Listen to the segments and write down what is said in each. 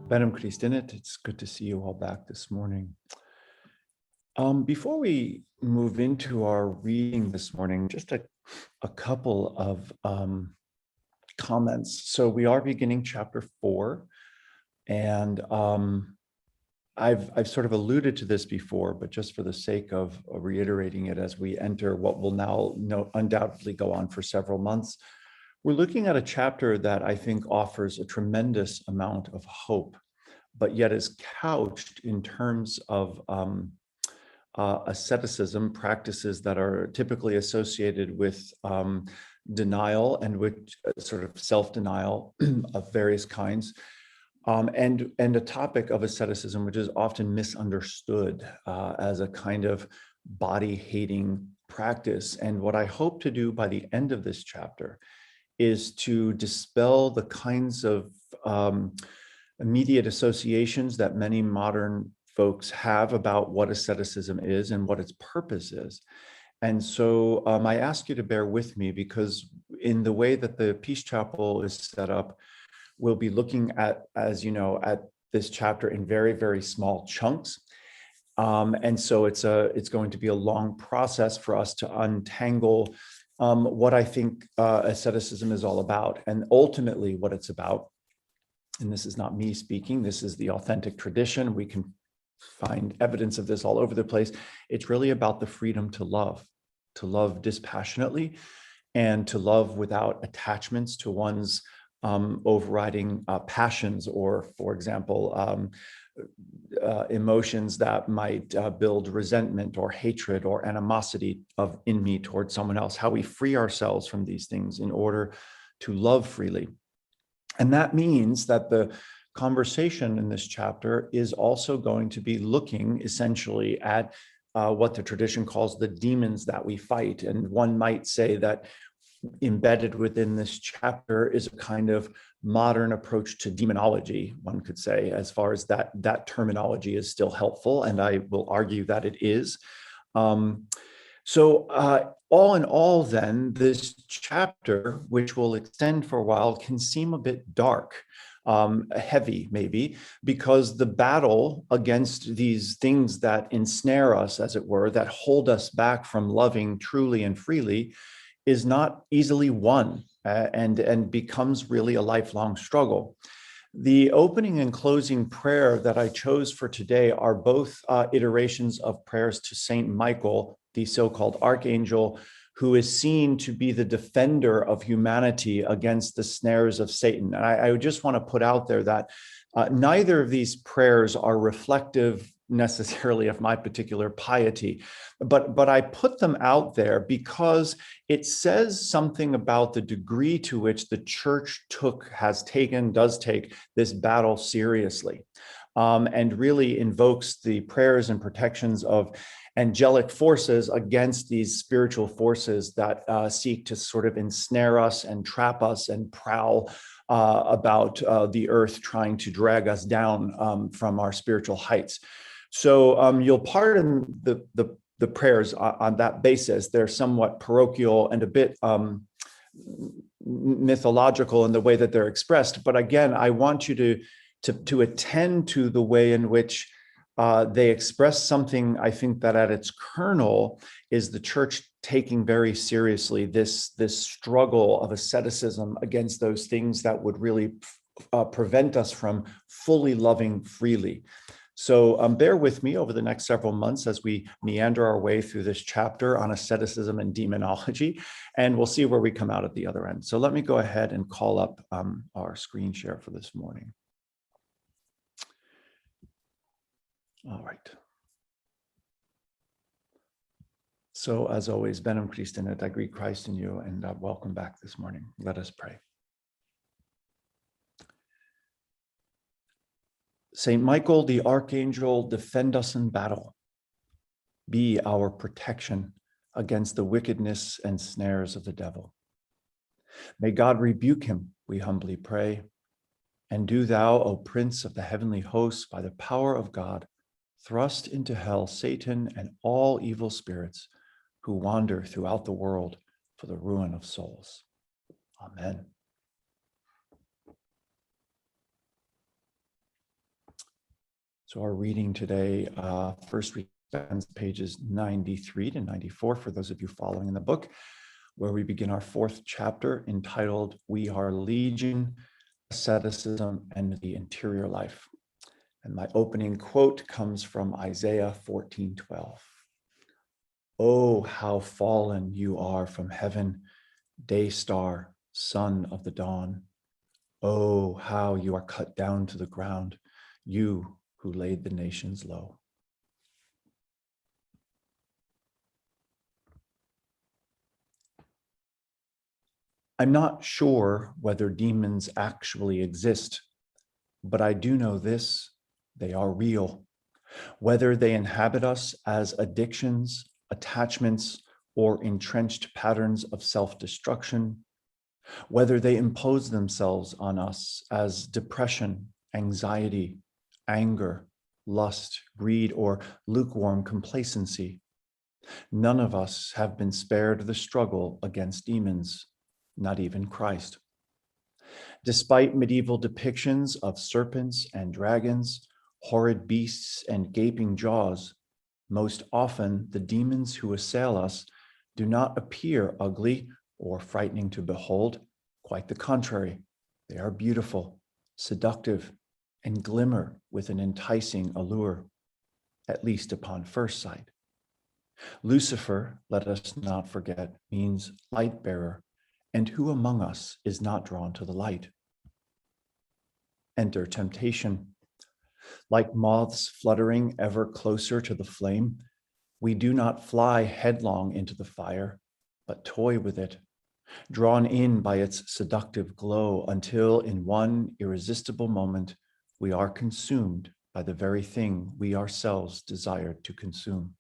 Benum Christinit, it's good to see you all back this morning. Before we move into our reading this morning, just a couple of comments. So we are beginning chapter 4, and I've sort of alluded to this before, but just for the sake of reiterating it as we enter what will now undoubtedly go on for several months, we're looking at a chapter that I think offers a tremendous amount of hope, but yet is couched in terms of asceticism, practices that are typically associated with denial and with sort of self-denial of various kinds, and a topic of asceticism which is often misunderstood as a kind of body-hating practice. And what I hope to do by the end of this chapter is to dispel the kinds of immediate associations that many modern folks have about what asceticism is and what its purpose is. And so I ask you to bear with me, because in the way that the Peace Chapel is set up, we'll be looking at, as you know, at this chapter in very, very small chunks. And so it's going to be a long process for us to untangle what I think asceticism is all about, and ultimately what it's about. And this is not me speaking, this is the authentic tradition. We can find evidence of this all over the place. It's really about the freedom to love dispassionately, and to love without attachments to one's overriding passions, or, for example, emotions that might build resentment or hatred or animosity in me towards someone else. How we free ourselves from these things in order to love freely. And that means that the conversation in this chapter is also going to be looking essentially at what the tradition calls the demons that we fight. And one might say that embedded within this chapter is a kind of modern approach to demonology, one could say, as far as that terminology is still helpful, and I will argue that it is. So all in all, then, this chapter, which will extend for a while, can seem a bit dark, heavy maybe, because the battle against these things that ensnare us, as it were, that hold us back from loving truly and freely, is not easily won, and becomes really a lifelong struggle. The opening and closing prayer that I chose for today are both iterations of prayers to Saint Michael, the so-called archangel, who is seen to be the defender of humanity against the snares of Satan. And I just want to put out there that neither of these prayers are reflective necessarily of my particular piety, but I put them out there because it says something about the degree to which the church does take this battle seriously, and really invokes the prayers and protections of angelic forces against these spiritual forces that seek to sort of ensnare us and trap us and prowl about the earth, trying to drag us down from our spiritual heights. So you'll pardon the prayers on that basis. They're somewhat parochial and a bit mythological in the way that they're expressed. But again, I want you to attend to the way in which they express something, I think, that at its kernel is the church taking very seriously this struggle of asceticism against those things that would really prevent us from fully loving freely. So bear with me over the next several months as we meander our way through this chapter on asceticism and demonology, and we'll see where we come out at the other end. So let me go ahead and call up our screen share for this morning. All right. So as always, Benum Christinit, I greet Christ in you, and welcome back this morning. Let us pray. Saint Michael, the archangel, defend us in battle. Be our protection against the wickedness and snares of the devil. May God rebuke him, we humbly pray. And do thou, O Prince of the heavenly hosts, by the power of God, thrust into hell Satan and all evil spirits who wander throughout the world for the ruin of souls. Amen. So our reading today first spans pages 93 to 94 for those of you following in the book, where we begin our fourth chapter entitled We Are Legion, Asceticism and the Interior Life. And my opening quote comes from Isaiah 14:12. Oh, how fallen you are from heaven, day star, son of the dawn. Oh, how you are cut down to the ground, you who laid the nations low. I'm not sure whether demons actually exist, but I do know this: they are real. Whether they inhabit us as addictions, attachments, or entrenched patterns of self-destruction, whether they impose themselves on us as depression, anxiety, anger, lust, greed, or lukewarm complacency, none of us have been spared the struggle against demons, not even Christ. Despite medieval depictions of serpents and dragons, horrid beasts and gaping jaws, most often the demons who assail us do not appear ugly or frightening to behold. Quite the contrary, they are beautiful, seductive, and glimmer with an enticing allure, at least upon first sight. Lucifer, let us not forget, means light bearer, and who among us is not drawn to the light? Enter temptation. Like moths fluttering ever closer to the flame, we do not fly headlong into the fire, but toy with it, drawn in by its seductive glow until in one irresistible moment, we are consumed by the very thing we ourselves desired to consume.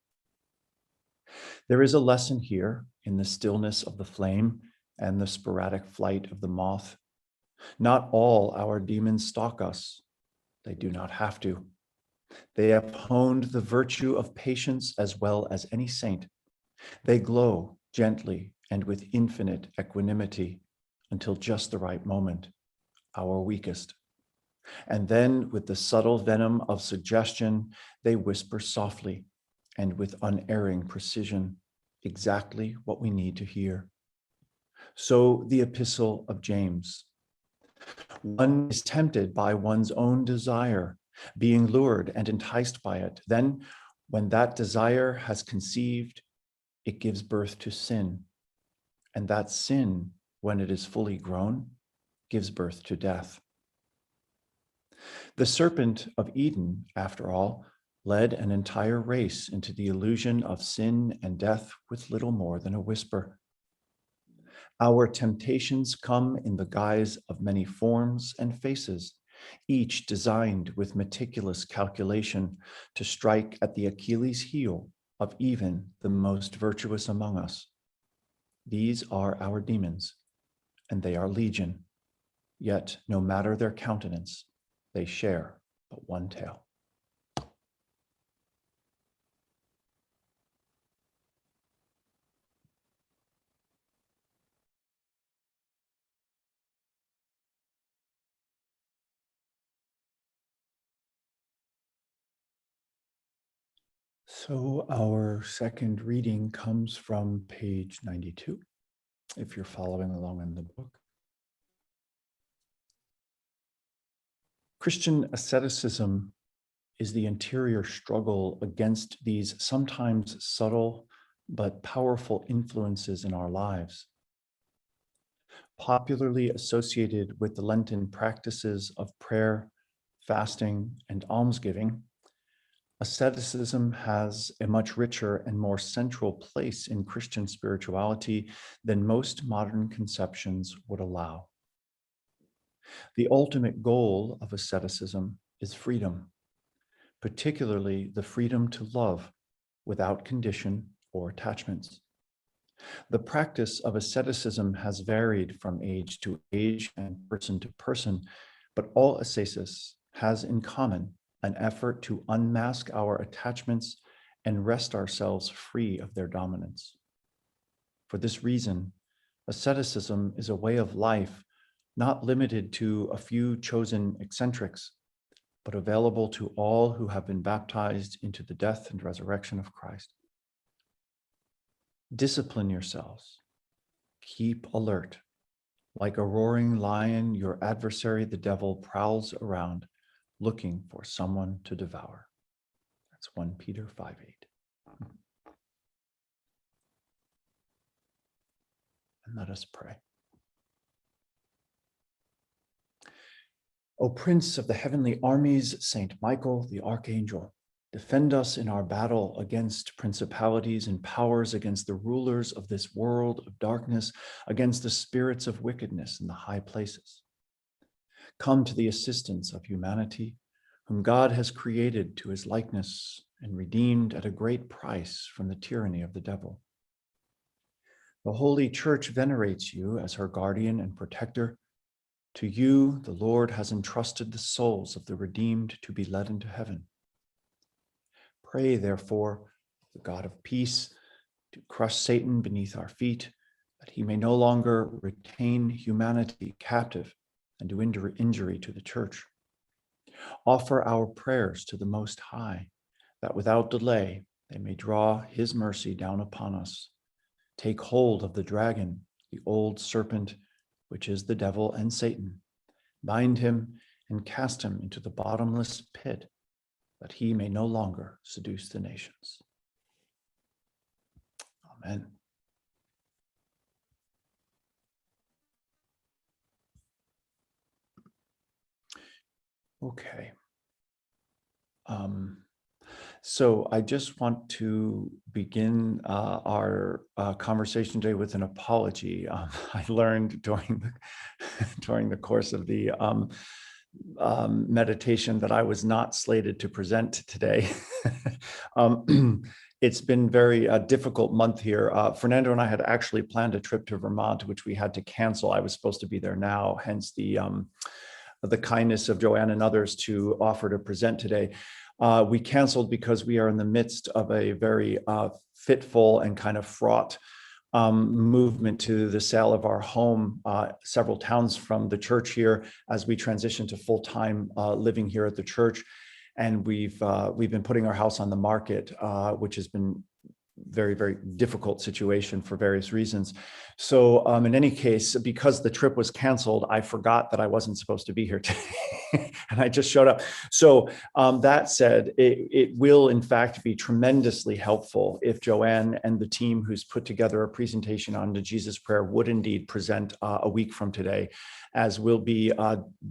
There is a lesson here in the stillness of the flame and the sporadic flight of the moth. Not all our demons stalk us. They do not have to. They have honed the virtue of patience as well as any saint. They glow gently and with infinite equanimity until just the right moment, our weakest. And then with the subtle venom of suggestion, they whisper softly and with unerring precision exactly what we need to hear. So the Epistle of James. One is tempted by one's own desire, being lured and enticed by it. Then, when that desire has conceived, it gives birth to sin. And that sin, when it is fully grown, gives birth to death. The serpent of Eden, after all, led an entire race into the illusion of sin and death with little more than a whisper. Our temptations come in the guise of many forms and faces, each designed with meticulous calculation to strike at the Achilles heel of even the most virtuous among us. These are our demons, and they are legion, yet no matter their countenance, they share but one tail. So our second reading comes from page 92, if you're following along in the book. Christian asceticism is the interior struggle against these sometimes subtle but powerful influences in our lives. Popularly associated with the Lenten practices of prayer, fasting, and almsgiving, asceticism has a much richer and more central place in Christian spirituality than most modern conceptions would allow. The ultimate goal of asceticism is freedom, particularly the freedom to love without condition or attachments. The practice of asceticism has varied from age to age and person to person, but all ascesis has in common an effort to unmask our attachments and wrest ourselves free of their dominance. For this reason, asceticism is a way of life not limited to a few chosen eccentrics, but available to all who have been baptized into the death and resurrection of Christ. Discipline yourselves. Keep alert. Like a roaring lion, your adversary, the devil, prowls around, looking for someone to devour. That's 1 Peter 5:8. And let us pray. O Prince of the heavenly armies, Saint Michael, the Archangel, defend us in our battle against principalities and powers, against the rulers of this world of darkness, against the spirits of wickedness in the high places. Come to the assistance of humanity, whom God has created to his likeness and redeemed at a great price from the tyranny of the devil. The Holy Church venerates you as her guardian and protector. To you, the Lord has entrusted the souls of the redeemed to be led into heaven. Pray, therefore, the God of peace, to crush Satan beneath our feet, that he may no longer retain humanity captive and do injury to the church. Offer our prayers to the Most High, that without delay they may draw his mercy down upon us. Take hold of the dragon, the old serpent, which is the devil and Satan. Bind him and cast him into the bottomless pit, that he may no longer seduce the nations. Amen. Okay. So I just want to begin our conversation today with an apology. I learned during the course of the meditation that I was not slated to present today. It's been very difficult month here. Fernando and I had actually planned a trip to Vermont, which we had to cancel. I was supposed to be there now, hence the kindness of Joanne and others to offer to present today. We canceled because we are in the midst of a very fitful and kind of fraught movement to the sale of our home several towns from the church here as we transition to full-time living here at the church. And we've been putting our house on the market, which has been very, very difficult situation for various reasons. So in any case, because the trip was canceled, I forgot that I wasn't supposed to be here today and I just showed up. So that said, it will in fact be tremendously helpful if Joanne and the team who's put together a presentation on the Jesus Prayer would indeed present a week from today, as we'll be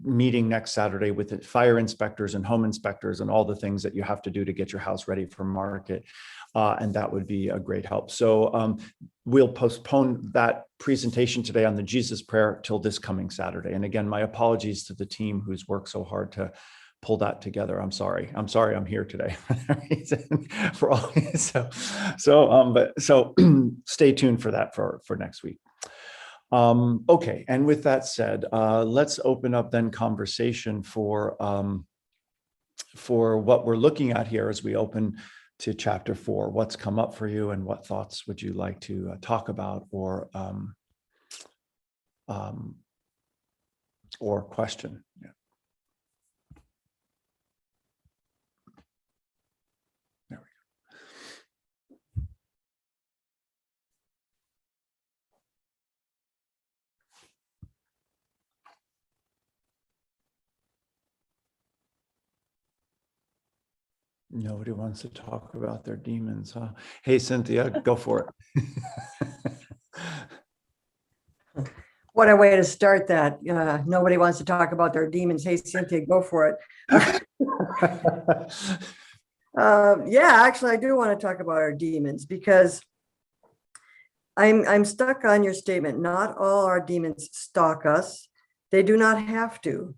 meeting next Saturday with the fire inspectors and home inspectors and all the things that you have to do to get your house ready for market. And that would be a great help. So we'll postpone that presentation today on the Jesus Prayer till this coming Saturday. And again, my apologies to the team who's worked so hard to pull that together. I'm sorry I'm here today for all. So stay tuned for that for next week. Okay, and with that said, let's open up then conversation for what we're looking at here as we open to chapter 4. What's come up for you, and what thoughts would you like to talk about or question? Yeah. There we go. Nobody wants to talk about their demons, huh? Hey, Cynthia, go for it. What a way to start that. Nobody wants to talk about their demons. Hey, Cynthia, go for it. Yeah, actually, I do want to talk about our demons because I'm stuck on your statement. Not all our demons stalk us. They do not have to.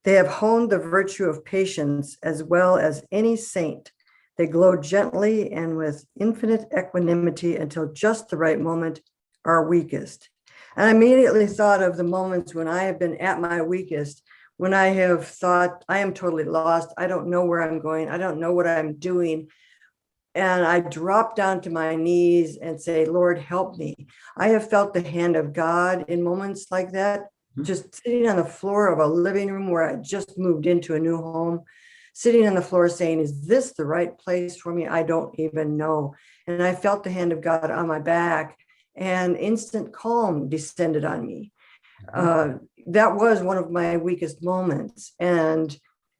They have honed the virtue of patience as well as any saint. They glow gently and with infinite equanimity until just the right moment are weakest. And I immediately thought of the moments when I have been at my weakest, when I have thought, I am totally lost. I don't know where I'm going. I don't know what I'm doing. And I drop down to my knees and say, Lord, help me. I have felt the hand of God in moments like that, just sitting on the floor of a living room where I just moved into a new home, sitting on the floor saying, is this the right place for me? I don't even know. And I felt the hand of God on my back, and instant calm descended on me. That was one of my weakest moments. And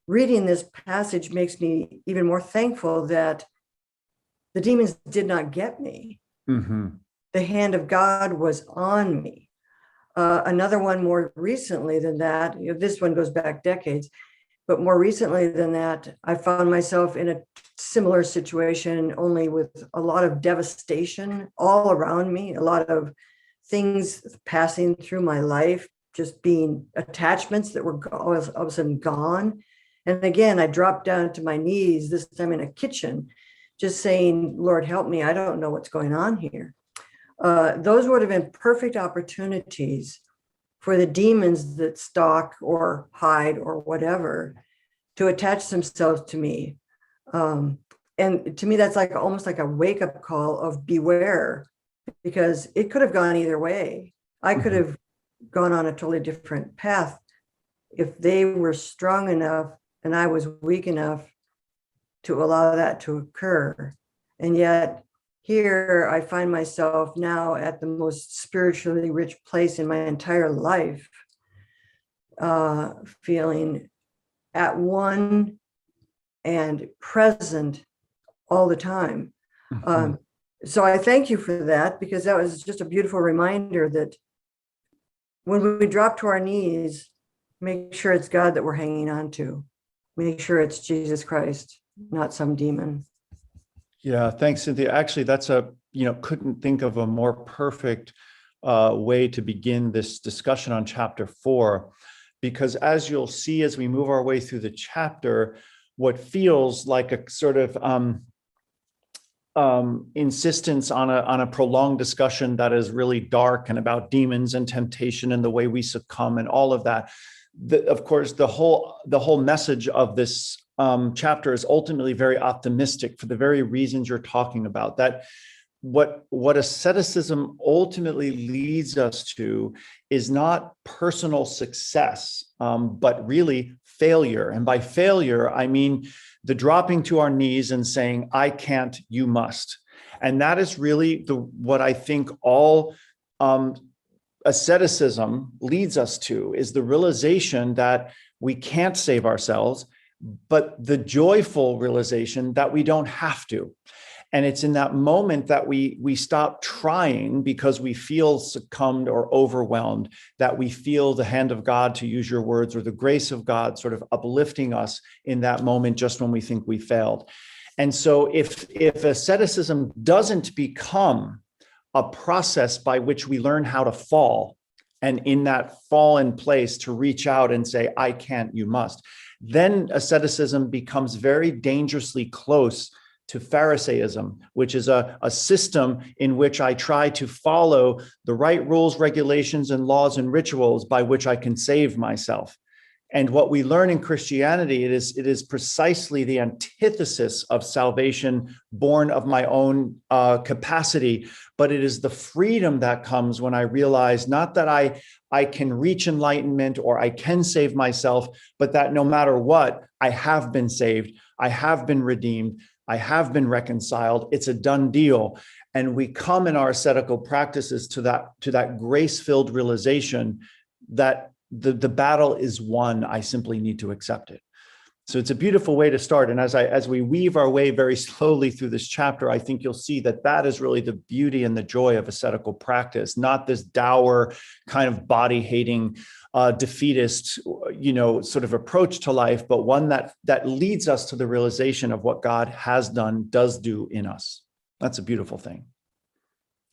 reading this passage makes me even more thankful that the demons did not get me. Mm-hmm. The hand of God was on me. Another one more recently than that, this one goes back decades, but more recently than that, I found myself in a similar situation, only with a lot of devastation all around me, a lot of things passing through my life, just being attachments that were all of a sudden gone. And again, I dropped down to my knees, this time in a kitchen, just saying, Lord, help me. I don't know what's going on here. Those would have been perfect opportunities for the demons that stalk or hide or whatever to attach themselves to me. And to me, that's like almost like a wake-up call of beware, because it could have gone either way. I could have gone on a totally different path if they were strong enough and I was weak enough to allow that to occur. And yet here I find myself now at the most spiritually rich place in my entire life, feeling at one and present all the time. So I thank you for that, because that was just a beautiful reminder that when we drop to our knees, make sure it's God that we're hanging on to. Make sure it's Jesus Christ, not some demon. Yeah, thanks, Cynthia. Actually, that's couldn't think of a more perfect way to begin this discussion on chapter 4, because as you'll see, as we move our way through the chapter, what feels like a sort of insistence on a prolonged discussion that is really dark and about demons and temptation and the way we succumb and all of that. Of course, the whole message of this chapter is ultimately very optimistic for the very reasons you're talking about. That what asceticism ultimately leads us to is not personal success, but really failure. And by failure, I mean the dropping to our knees and saying, I can't, you must. And that is really what I think all asceticism leads us to, is the realization that we can't save ourselves, but the joyful realization that we don't have to. And it's in that moment that we stop trying because we feel succumbed or overwhelmed, that we feel the hand of God, to use your words, or the grace of God sort of uplifting us in that moment just when we think we failed. And so if asceticism doesn't become a process by which we learn how to fall, and in that fallen place to reach out and say, I can't, you must, then asceticism becomes very dangerously close to Pharisaism, which is a system in which I try to follow the right rules, regulations, and laws and rituals by which I can save myself. And what we learn in Christianity, it is precisely the antithesis of salvation born of my own capacity, but it is the freedom that comes when I realize not that I can reach enlightenment or I can save myself, but that no matter what, I have been saved, I have been redeemed, I have been reconciled. It's a done deal. And we come in our ascetical practices to that grace-filled realization that the battle is won. I simply need to accept it. So it's a beautiful way to start. And as we weave our way very slowly through this chapter, I think you'll see that is really the beauty and the joy of ascetical practice, not this dour kind of body-hating, defeatist, sort of approach to life, but one that leads us to the realization of what God has done, does do in us. That's a beautiful thing.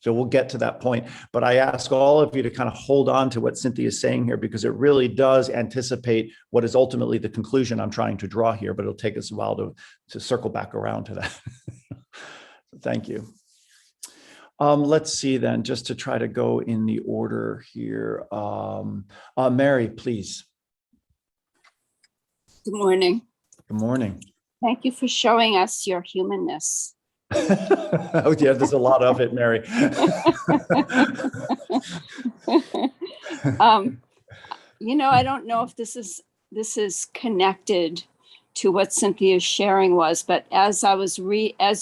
So we'll get to that point. But I ask all of you to kind of hold on to what Cynthia is saying here, because it really does anticipate what is ultimately the conclusion I'm trying to draw here, but it'll take us a while to circle back around to that. Thank you. Let's see then, just to try to go in the order here. Mary, please. Good morning. Good morning. Thank you for showing us your humanness. Oh yeah, there's a lot of it, Mary. I don't know if this is connected to what Cynthia's sharing was, but as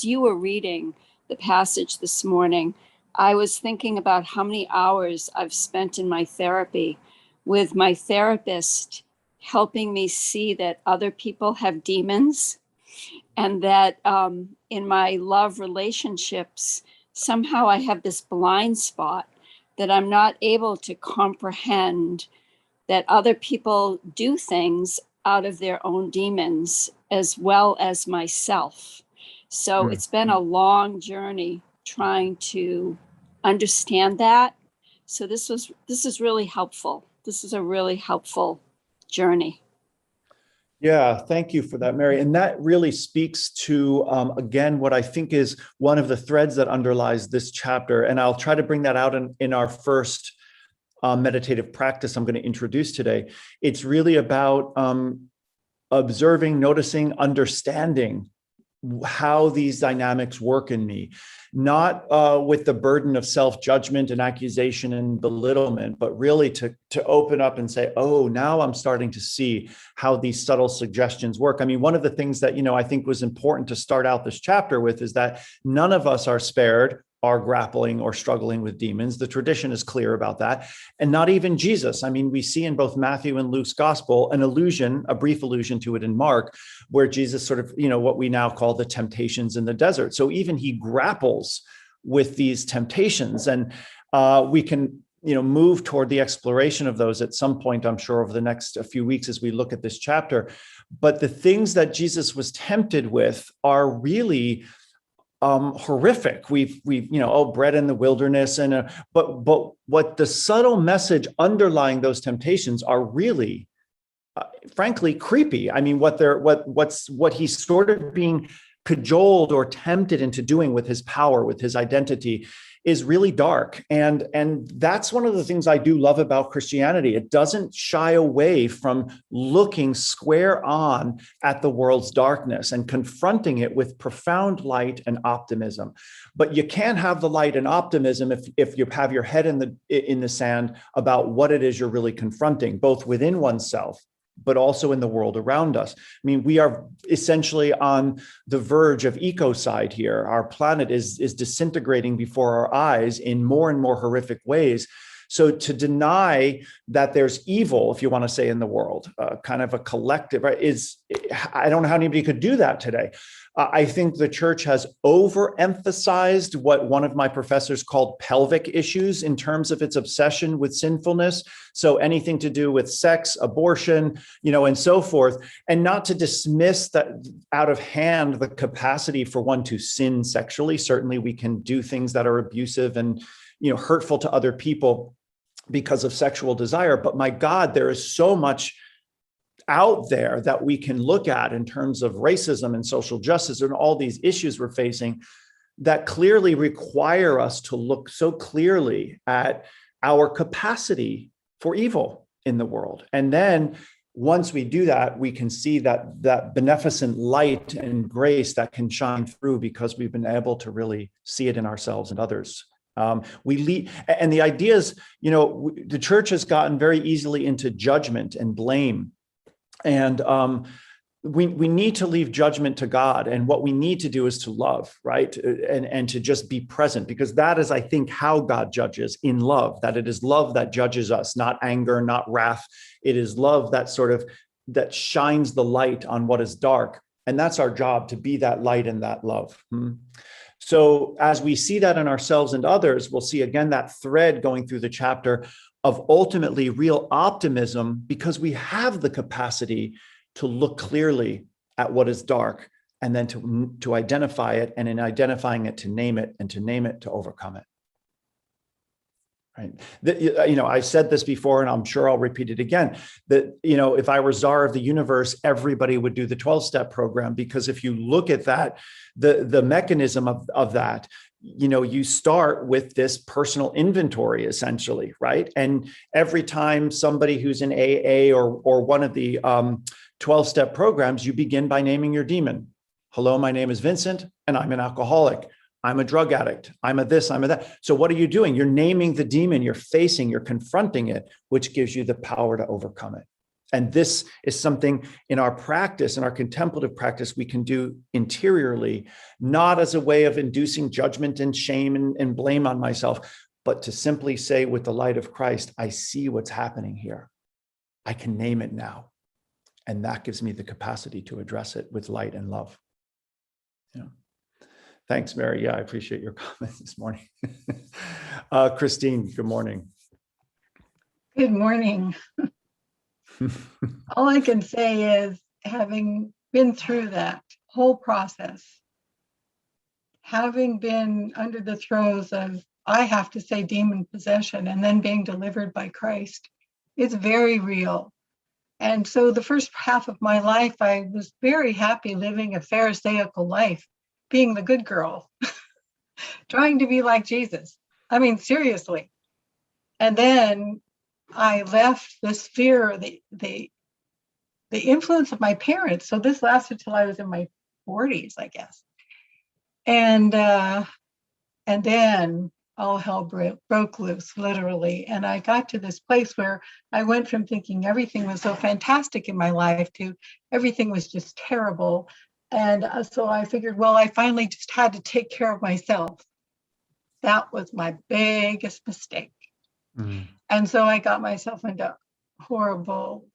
you were reading the passage this morning, I was thinking about how many hours I've spent in my therapy with my therapist helping me see that other people have demons, and that in my love relationships, somehow I have this blind spot that I'm not able to comprehend that other people do things out of their own demons as well as myself. So it's been a long journey trying to understand that. So this is really helpful. This is a really helpful journey. Yeah, thank you for that, Mary. And that really speaks to, again, what I think is one of the threads that underlies this chapter. And I'll try to bring that out in our first meditative practice I'm going to introduce today. It's really about observing, noticing, understanding how these dynamics work in me, not with the burden of self-judgment and accusation and belittlement, but really to open up and say, oh, now I'm starting to see how these subtle suggestions work. I mean, one of the things that, I think was important to start out this chapter with is that none of us are spared are grappling or struggling with demons. The tradition is clear about that. And not even Jesus. I mean, we see in both Matthew and Luke's gospel an allusion, a brief allusion to it in Mark, where Jesus sort of, what we now call the temptations in the desert. So even he grapples with these temptations, and we can, move toward the exploration of those at some point, I'm sure, over the next few weeks as we look at this chapter. But the things that Jesus was tempted with are really horrific. We've bred in the wilderness, and but what the subtle message underlying those temptations are really, frankly, creepy. I mean, what he's sort of being cajoled or tempted into doing with his power, with his identity, is really dark. And that's one of the things I do love about Christianity. It doesn't shy away from looking square on at the world's darkness and confronting it with profound light and optimism. But you can't have the light and optimism if you have your head in the sand about what it is you're really confronting, both within oneself, but also in the world around us. I mean, we are essentially on the verge of ecocide here. Our planet is disintegrating before our eyes in more and more horrific ways. So to deny that there's evil, if you want to say, in the world, kind of a collective, right, I don't know how anybody could do that today. I think the church has overemphasized what one of my professors called pelvic issues in terms of its obsession with sinfulness. So anything to do with sex, abortion, and so forth, and not to dismiss that out of hand the capacity for one to sin sexually. Certainly we can do things that are abusive and, hurtful to other people because of sexual desire. But my God, there is so much out there that we can look at in terms of racism and social justice and all these issues we're facing that clearly require us to look so clearly at our capacity for evil in the world. And then once we do that, we can see that beneficent light and grace that can shine through because we've been able to really see it in ourselves and others. And the idea is, the church has gotten very easily into judgment and blame. And we need to leave judgment to God. And what we need to do is to love, right? And to just be present, because that is, I think, how God judges, in love, that it is love that judges us, not anger, not wrath. It is love that shines the light on what is dark. And that's our job, to be that light and that love. So as we see that in ourselves and others, we'll see again that thread going through the chapter of ultimately real optimism, because we have the capacity to look clearly at what is dark and then to identify it, and in identifying it, to name it, and to name it, to overcome it. Right. I've said this before, and I'm sure I'll repeat it again, that, if I were czar of the universe, everybody would do the 12-step program, because if you look at that, the mechanism of that, you start with this personal inventory, essentially, right? And every time somebody who's in AA or one of the 12-step programs, you begin by naming your demon. Hello, my name is Vincent, and I'm an alcoholic. I'm a drug addict. I'm a this, I'm a that. So what are you doing? You're naming the demon, you're confronting it, which gives you the power to overcome it. And this is something in our practice, in our contemplative practice, we can do interiorly, not as a way of inducing judgment and shame and blame on myself, but to simply say with the light of Christ, I see what's happening here. I can name it now. And that gives me the capacity to address it with light and love. Yeah. Thanks, Mary. Yeah, I appreciate your comments this morning. Christine, good morning. Good morning. All I can say is, having been through that whole process, having been under the throes of, I have to say, demon possession, and then being delivered by Christ, it's very real. And so the first half of my life, I was very happy living a Pharisaical life, being the good girl, trying to be like Jesus. I mean, seriously. And then I left the sphere, the influence of my parents. So this lasted till I was in my 40s, I guess. And then all hell broke loose, literally. And I got to this place where I went from thinking everything was so fantastic in my life to everything was just terrible. And so I figured, well, I finally just had to take care of myself. That was my biggest mistake. Mm-hmm. And so I got myself into horrible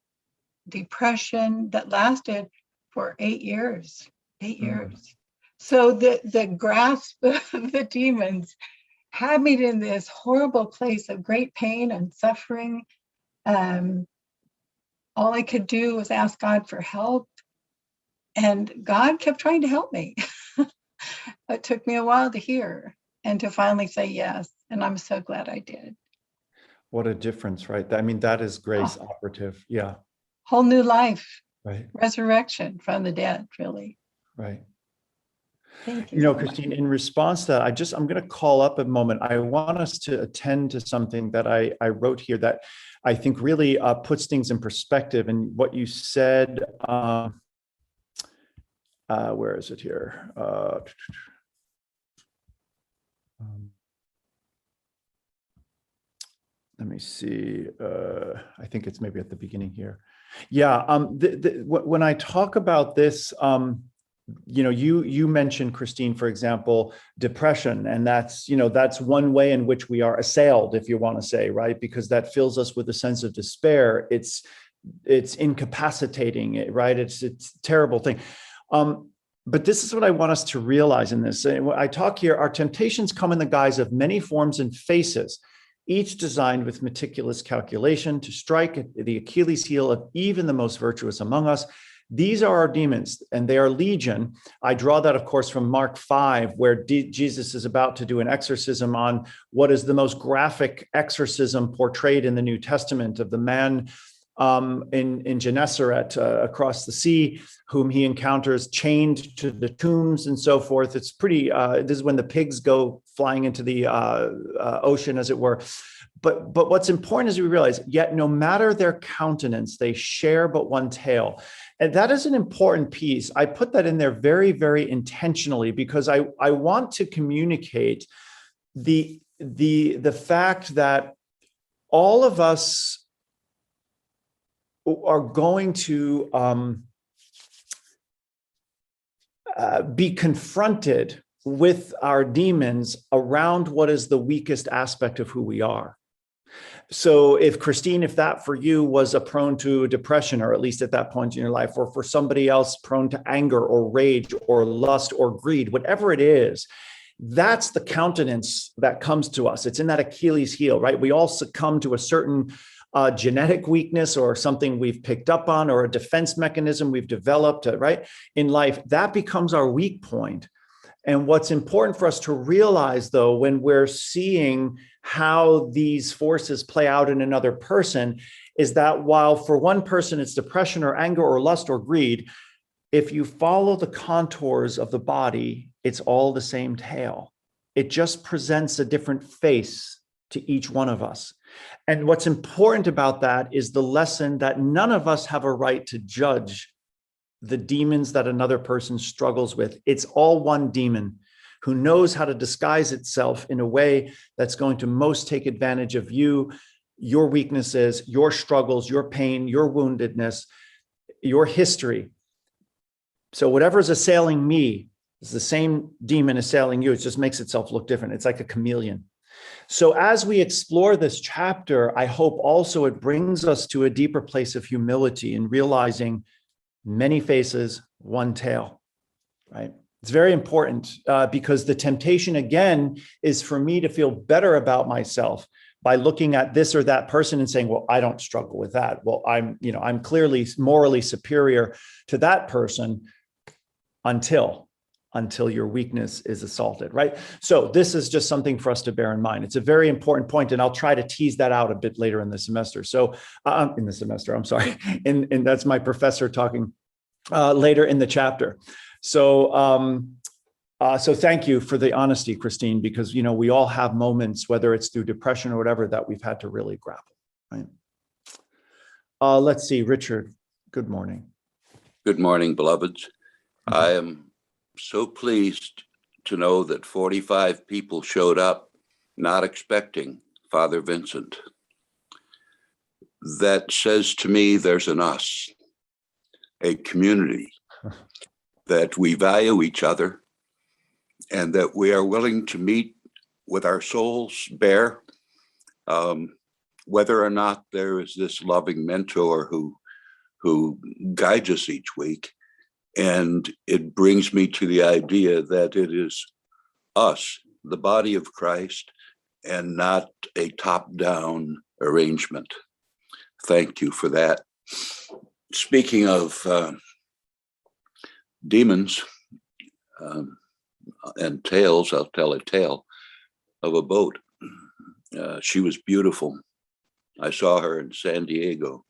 depression that lasted for 8 years. 8 years. So the grasp of the demons had me in this horrible place of great pain and suffering. All I could do was ask God for help. And God kept trying to help me. It took me a while to hear and to finally say yes. And I'm so glad I did. What a difference, right? I mean, that is grace operative. Yeah. Whole new life. Right. Resurrection from the dead, really. Right. Thank you. So Christine, in response to that, I'm going to call up a moment. I want us to attend to something that I wrote here that I think really puts things in perspective. And what you said, where is it here? Let me see. I think it's maybe at the beginning here. Yeah. When I talk about this, you mentioned, Christine, for example, depression, and that's one way in which we are assailed, if you want to say, right? Because that fills us with a sense of despair. It's incapacitating, right? It's a terrible thing. But this is what I want us to realize in this. I talk here, our temptations come in the guise of many forms and faces, each designed with meticulous calculation to strike the Achilles heel of even the most virtuous among us. These are our demons, and they are legion. I draw that, of course, from Mark 5, where Jesus is about to do an exorcism on what is the most graphic exorcism portrayed in the New Testament of the man in Gennesaret across the sea, whom he encounters chained to the tombs and so forth. It's pretty, this is when the pigs go flying into the ocean, as it were. But what's important is we realize, yet no matter their countenance, they share but one tale. And that is an important piece. I put that in there very, very intentionally, because I want to communicate the fact that all of us are going to be confronted with our demons around what is the weakest aspect of who we are. So if Christine, if that for you was prone to depression, or at least at that point in your life, or for somebody else prone to anger or rage or lust or greed, whatever it is, that's the countenance that comes to us. It's in that Achilles heel, right? We all succumb to a certain genetic weakness or something we've picked up on, or a defense mechanism we've developed, right, in life. That becomes our weak point. And what's important for us to realize, though, when we're seeing how these forces play out in another person, is that while for one person it's depression or anger or lust or greed, if you follow the contours of the body, it's all the same tale. It just presents a different face to each one of us. And what's important about that is the lesson that none of us have a right to judge the demons that another person struggles with. It's all one demon who knows how to disguise itself in a way that's going to most take advantage of you, your weaknesses, your struggles, your pain, your woundedness, your history. So whatever's assailing me is the same demon assailing you. It just makes itself look different. It's like a chameleon. So as we explore this chapter, I hope also it brings us to a deeper place of humility in realizing many faces, one tail, right? It's very important because the temptation, again, is for me to feel better about myself by looking at this or that person and saying, well, I don't struggle with that. Well, I'm clearly morally superior to that person until your weakness is assaulted, right? So this is just something for us to bear in mind. It's a very important point, and I'll try to tease that out a bit later in the semester. So and that's my professor talking later in the chapter. So thank you for the honesty, Christine, because we all have moments, whether it's through depression or whatever, that we've had to really grapple, right? Let's see, Richard. Good morning. Good morning, beloveds. I am so pleased to know that 45 people showed up, not expecting Father Vincent. That says to me there's an us, a community, that we value each other, and that we are willing to meet with our souls bare, whether or not there is this loving mentor who guides us each week. And it brings me to the idea that it is us, the body of Christ, and not a top-down arrangement. Thank you for that. Speaking of demons and tales, I'll tell a tale of a boat. She was beautiful. I saw her in San Diego,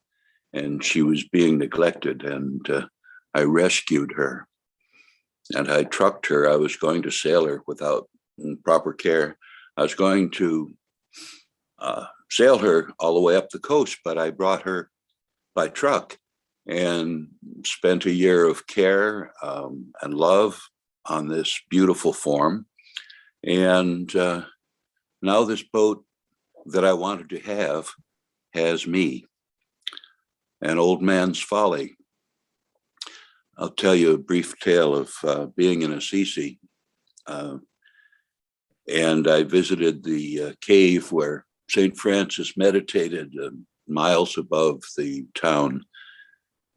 and she was being neglected, and I rescued her, and I trucked her. I was going to sail her without proper care. I was going to sail her all the way up the coast, but I brought her by truck and spent a year of care and love on this beautiful form. And now this boat that I wanted to have has me, an old man's folly. I'll tell you a brief tale of being in Assisi. And I visited the cave where St. Francis meditated miles above the town.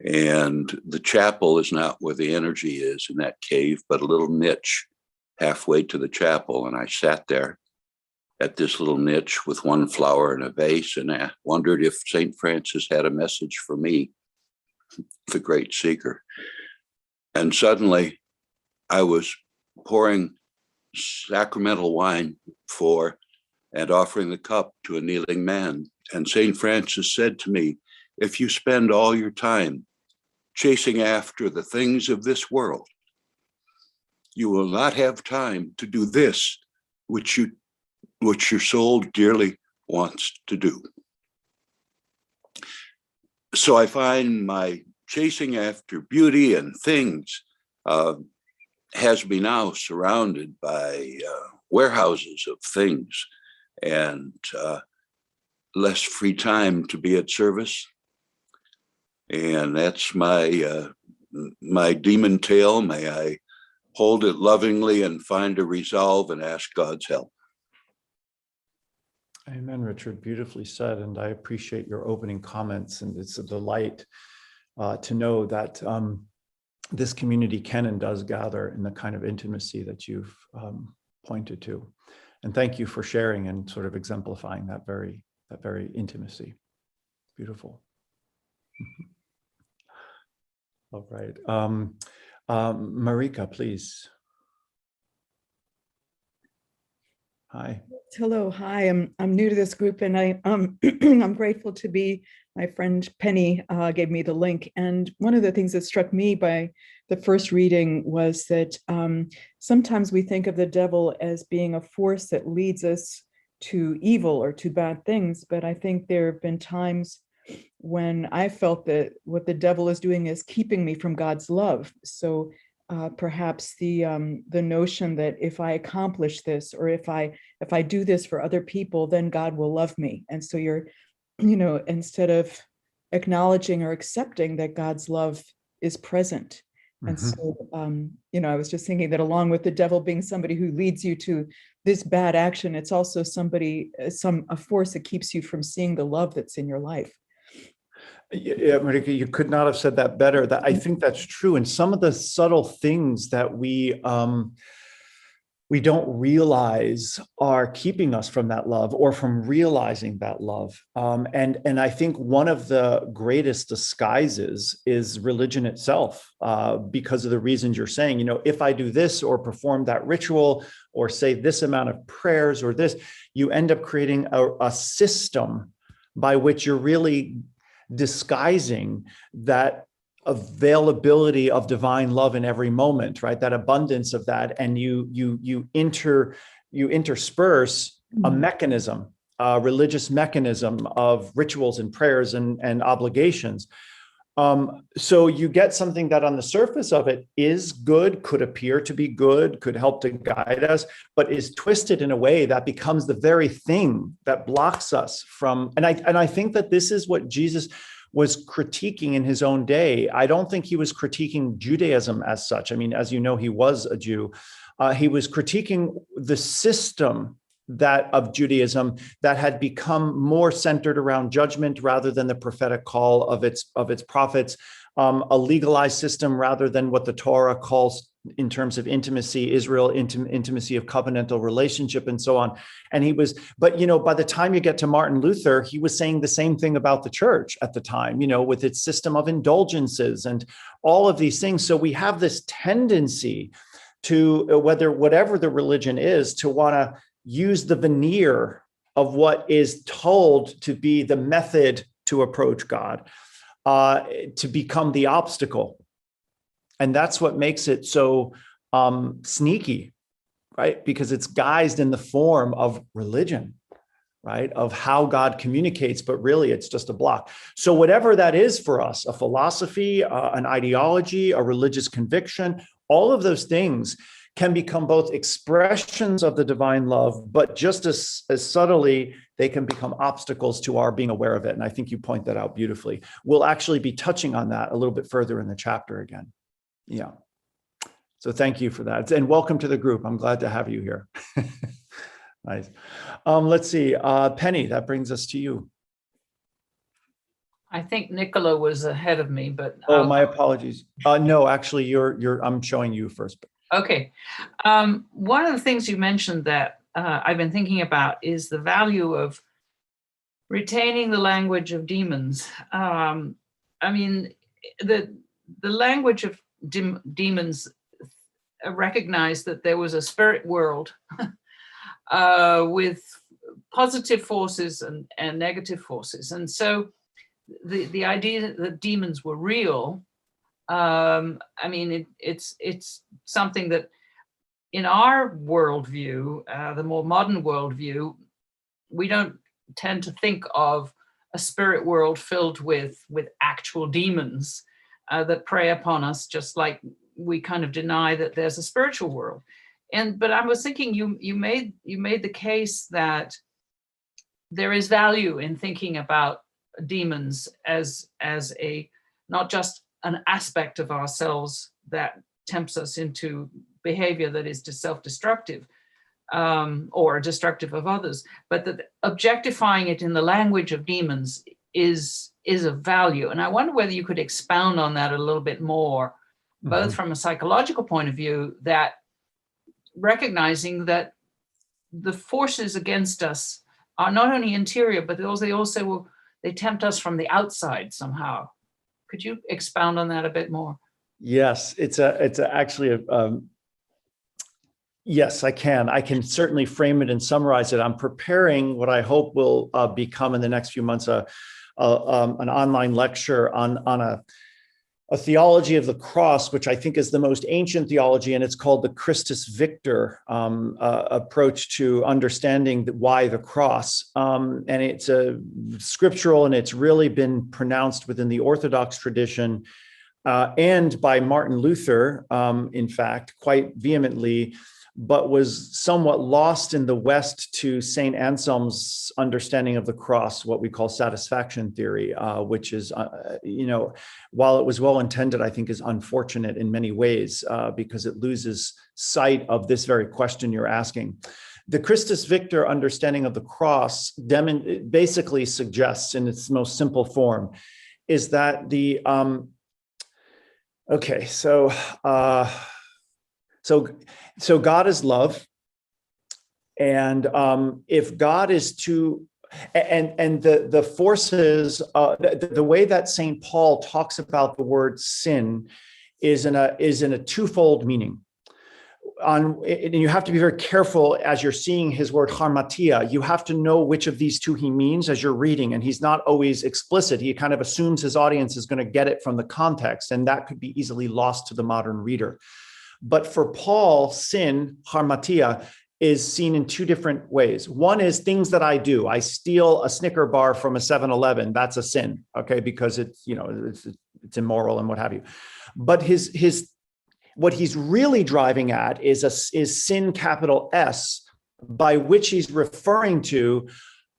And the chapel is not where the energy is in that cave, but a little niche halfway to the chapel. And I sat there at this little niche with one flower and a vase, and I wondered if St. Francis had a message for me, the great seeker. And suddenly I was pouring sacramental wine for and offering the cup to a kneeling man. And St. Francis said to me, if you spend all your time chasing after the things of this world, you will not have time to do this, which your soul dearly wants to do. So I find my chasing after beauty and things has me now surrounded by warehouses of things and less free time to be at service. And that's my demon tale. May I hold it lovingly and find a resolve and ask God's help. Amen, Richard. Beautifully said. And I appreciate your opening comments. And it's a delight to know that this community can and does gather in the kind of intimacy that you've pointed to. And thank you for sharing and sort of exemplifying that very intimacy. Beautiful. All right. Marika, please. Hi. Hello, hi. I'm new to this group, and I'm grateful to be. My friend Penny gave me the link, and one of the things that struck me by the first reading was that sometimes we think of the devil as being a force that leads us to evil or to bad things, but I think there have been times when I felt that what the devil is doing is keeping me from God's love. So perhaps the notion that if I accomplish this, or if I do this for other people, then God will love me. And so instead of acknowledging or accepting that God's love is present. And so, I was just thinking that along with the devil being somebody who leads you to this bad action, it's also a force that keeps you from seeing the love that's in your life. Yeah, Marika, you could not have said that better. That I think that's true. And some of the subtle things that we don't realize are keeping us from that love or from realizing that love. And I think one of the greatest disguises is religion itself, because of the reasons you're saying. If I do this or perform that ritual or say this amount of prayers or this, you end up creating a system by which you're really disguising that availability of divine love in every moment, right? That abundance of that, and you intersperse a mechanism, a religious mechanism of rituals and prayers and obligations. So you get something that on the surface of it is good, could appear to be good, could help to guide us, but is twisted in a way that becomes the very thing that blocks us from. And I think that this is what Jesus was critiquing in his own day. I don't think he was critiquing Judaism as such. I mean, as you know, he was a Jew. He was critiquing the system of Judaism that had become more centered around judgment rather than the prophetic call of its prophets, a legalized system rather than what the Torah calls in terms of intimacy, Israel, intimacy of covenantal relationship, and so on. And but by the time you get to Martin Luther, he was saying the same thing about the church at the time, with its system of indulgences and all of these things. So we have this tendency to, whatever the religion is, to want to use the veneer of what is told to be the method to approach God, to become the obstacle. And that's what makes it so sneaky, right? Because it's guised in the form of religion, right? Of how God communicates, but really it's just a block. So whatever that is for us, a philosophy, an ideology, a religious conviction, all of those things can become both expressions of the divine love, but just as subtly, they can become obstacles to our being aware of it. And I think you point that out beautifully. We'll actually be touching on that a little bit further in the chapter again. Yeah. So thank you for that. And welcome to the group. I'm glad to have you here. Nice. Let's see. Penny, that brings us to you. I think Nicola was ahead of me, but oh, my apologies. No, actually, I'm showing you first. Okay. One of the things you mentioned that I've been thinking about is the value of retaining the language of demons. I mean, the language of demons recognized that there was a spirit world with positive forces and negative forces. And so the idea that demons were real, I mean, it's something that in our worldview, the more modern worldview, we don't tend to think of a spirit world filled with actual demons that prey upon us, just like we kind of deny that there's a spiritual world. But I was thinking you made the case that there is value in thinking about demons as a not just an aspect of ourselves that tempts us into behavior that is self-destructive or destructive of others, but that objectifying it in the language of demons is of value. And I wonder whether you could expound on that a little bit more, both from a psychological point of view, that recognizing that the forces against us are not only interior, but they tempt us from the outside somehow. Could you expound on that a bit more? Yes, it's actually Yes, I can. I can certainly frame it and summarize it. I'm preparing what I hope will become in the next few months an online lecture on a theology of the cross, which I think is the most ancient theology, and it's called the Christus Victor approach to understanding why the cross. And it's a scriptural, and it's really been pronounced within the Orthodox tradition and by Martin Luther, in fact, quite vehemently, but was somewhat lost in the West to St. Anselm's understanding of the cross, what we call satisfaction theory, which is, while it was well intended, I think is unfortunate in many ways because it loses sight of this very question you're asking. The Christus Victor understanding of the cross basically suggests, in its most simple form, is that the, So God is love, and if God is to, and the forces, the way that St. Paul talks about the word sin is in a twofold meaning. And you have to be very careful as you're seeing his word harmatia. You have to know which of these two he means as you're reading, and he's not always explicit. He kind of assumes his audience is going to get it from the context, and that could be easily lost to the modern reader. But for Paul, sin, harmatia, is seen in two different ways. One is things that I do. I steal a Snicker bar from a 7-Eleven. That's a sin, okay, because it's immoral and what have you. But what he's really driving at is sin, capital S, by which he's referring to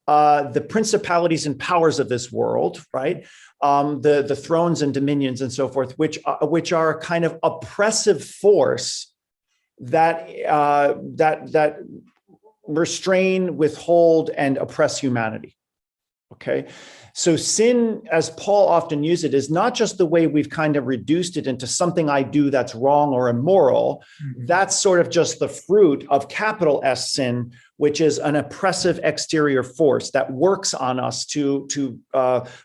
the principalities and powers of this world, right? The thrones and dominions and so forth, which are a kind of oppressive force that restrain, withhold, and oppress humanity. Okay, so sin, as Paul often uses it, is not just the way we've kind of reduced it into something I do that's wrong or immoral. Mm-hmm. That's sort of just the fruit of capital S sin, which is an oppressive exterior force that works on us to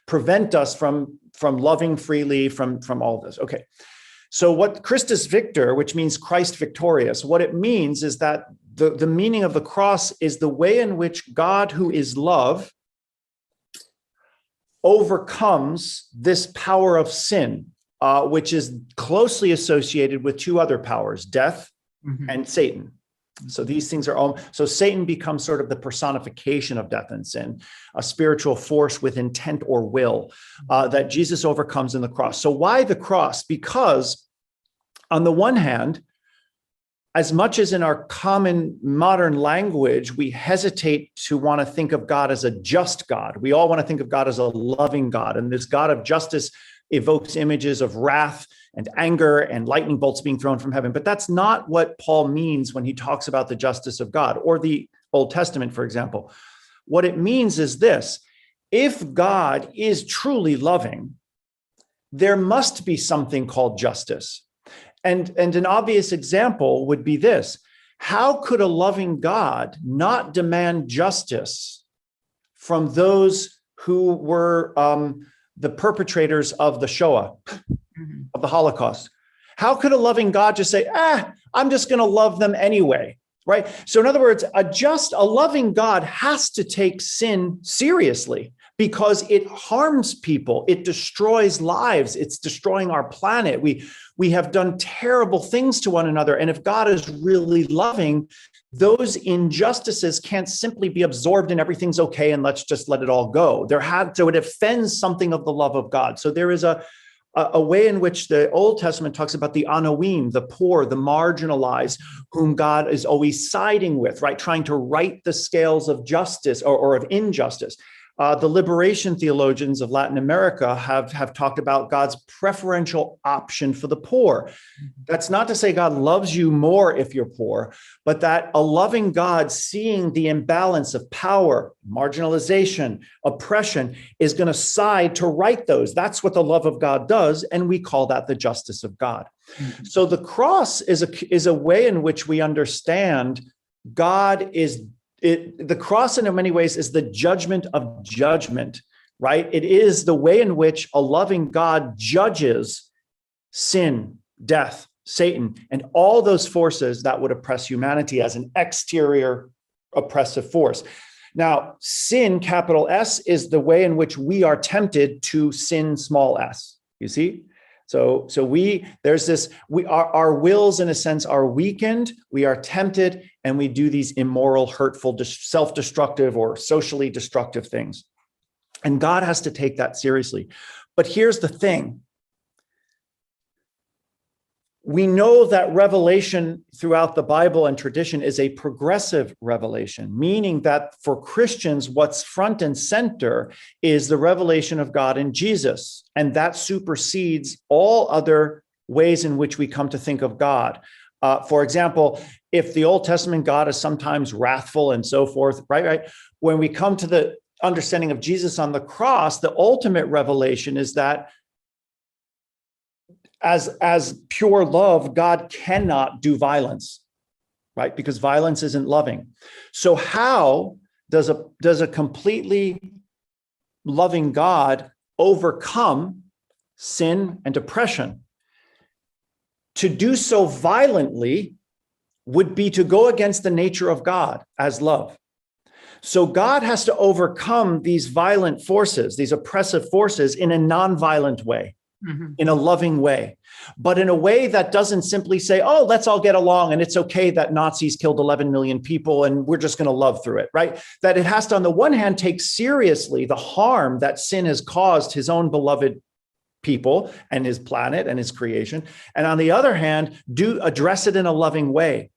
prevent us from loving freely, from all this. Okay, so what Christus Victor, which means Christ victorious, what it means is that the meaning of the cross is the way in which God, who is love, overcomes this power of sin, which is closely associated with two other powers, death and Satan. So these things are all, so Satan becomes sort of the personification of death and sin, a spiritual force with intent or will that Jesus overcomes in the cross. So why the cross? Because on the one hand, as much as in our common modern language, we hesitate to want to think of God as a just God. We all want to think of God as a loving God. And this God of justice evokes images of wrath and anger and lightning bolts being thrown from heaven. But that's not what Paul means when he talks about the justice of God, or the Old Testament, for example. What it means is this: if God is truly loving, there must be something called justice. And an obvious example would be this: how could a loving God not demand justice from those who were the perpetrators of the Shoah, of the Holocaust? How could a loving God just say, I'm just going to love them anyway, right? So in other words, a loving God has to take sin seriously, because it harms people, it destroys lives, it's destroying our planet. We have done terrible things to one another. And if God is really loving, those injustices can't simply be absorbed and everything's okay and let's just let it all go. So it offends something of the love of God. So there is a way in which the Old Testament talks about the anoim, the poor, the marginalized, whom God is always siding with, right? Trying to right the scales of justice or of injustice. The liberation theologians of Latin America have talked about God's preferential option for the poor. That's not to say God loves you more if you're poor, but that a loving God, seeing the imbalance of power, marginalization, oppression, is going to side to right those. That's what the love of God does, and we call that the justice of God. Mm-hmm. So the cross is a way in which we understand God is. The cross, in many ways, is the judgment of judgment, right? It is the way in which a loving God judges sin, death, Satan, and all those forces that would oppress humanity as an exterior oppressive force. Now, sin, capital S, is the way in which we are tempted to sin, small s. You see? So our wills, in a sense, are weakened. We are tempted, and we do these immoral, hurtful, self-destructive, or socially destructive things. And God has to take that seriously. But here's the thing. We know that revelation throughout the Bible and tradition is a progressive revelation, meaning that for Christians, what's front and center is the revelation of God in Jesus. And that supersedes all other ways in which we come to think of God. For example, if the Old Testament God is sometimes wrathful and so forth, right? When we come to the understanding of Jesus on the cross, the ultimate revelation is that as pure love, God cannot do violence, right? Because violence isn't loving. So how does a completely loving God overcome sin and oppression? To do so violently would be to go against the nature of God as love. So God has to overcome these violent forces, these oppressive forces, in a non-violent way. In a loving way, but in a way that doesn't simply say, oh, let's all get along and it's okay that Nazis killed 11 million people and we're just going to love through it, right? That it has to, on the one hand, take seriously the harm that sin has caused his own beloved people and his planet and his creation. And on the other hand, do address it in a loving way.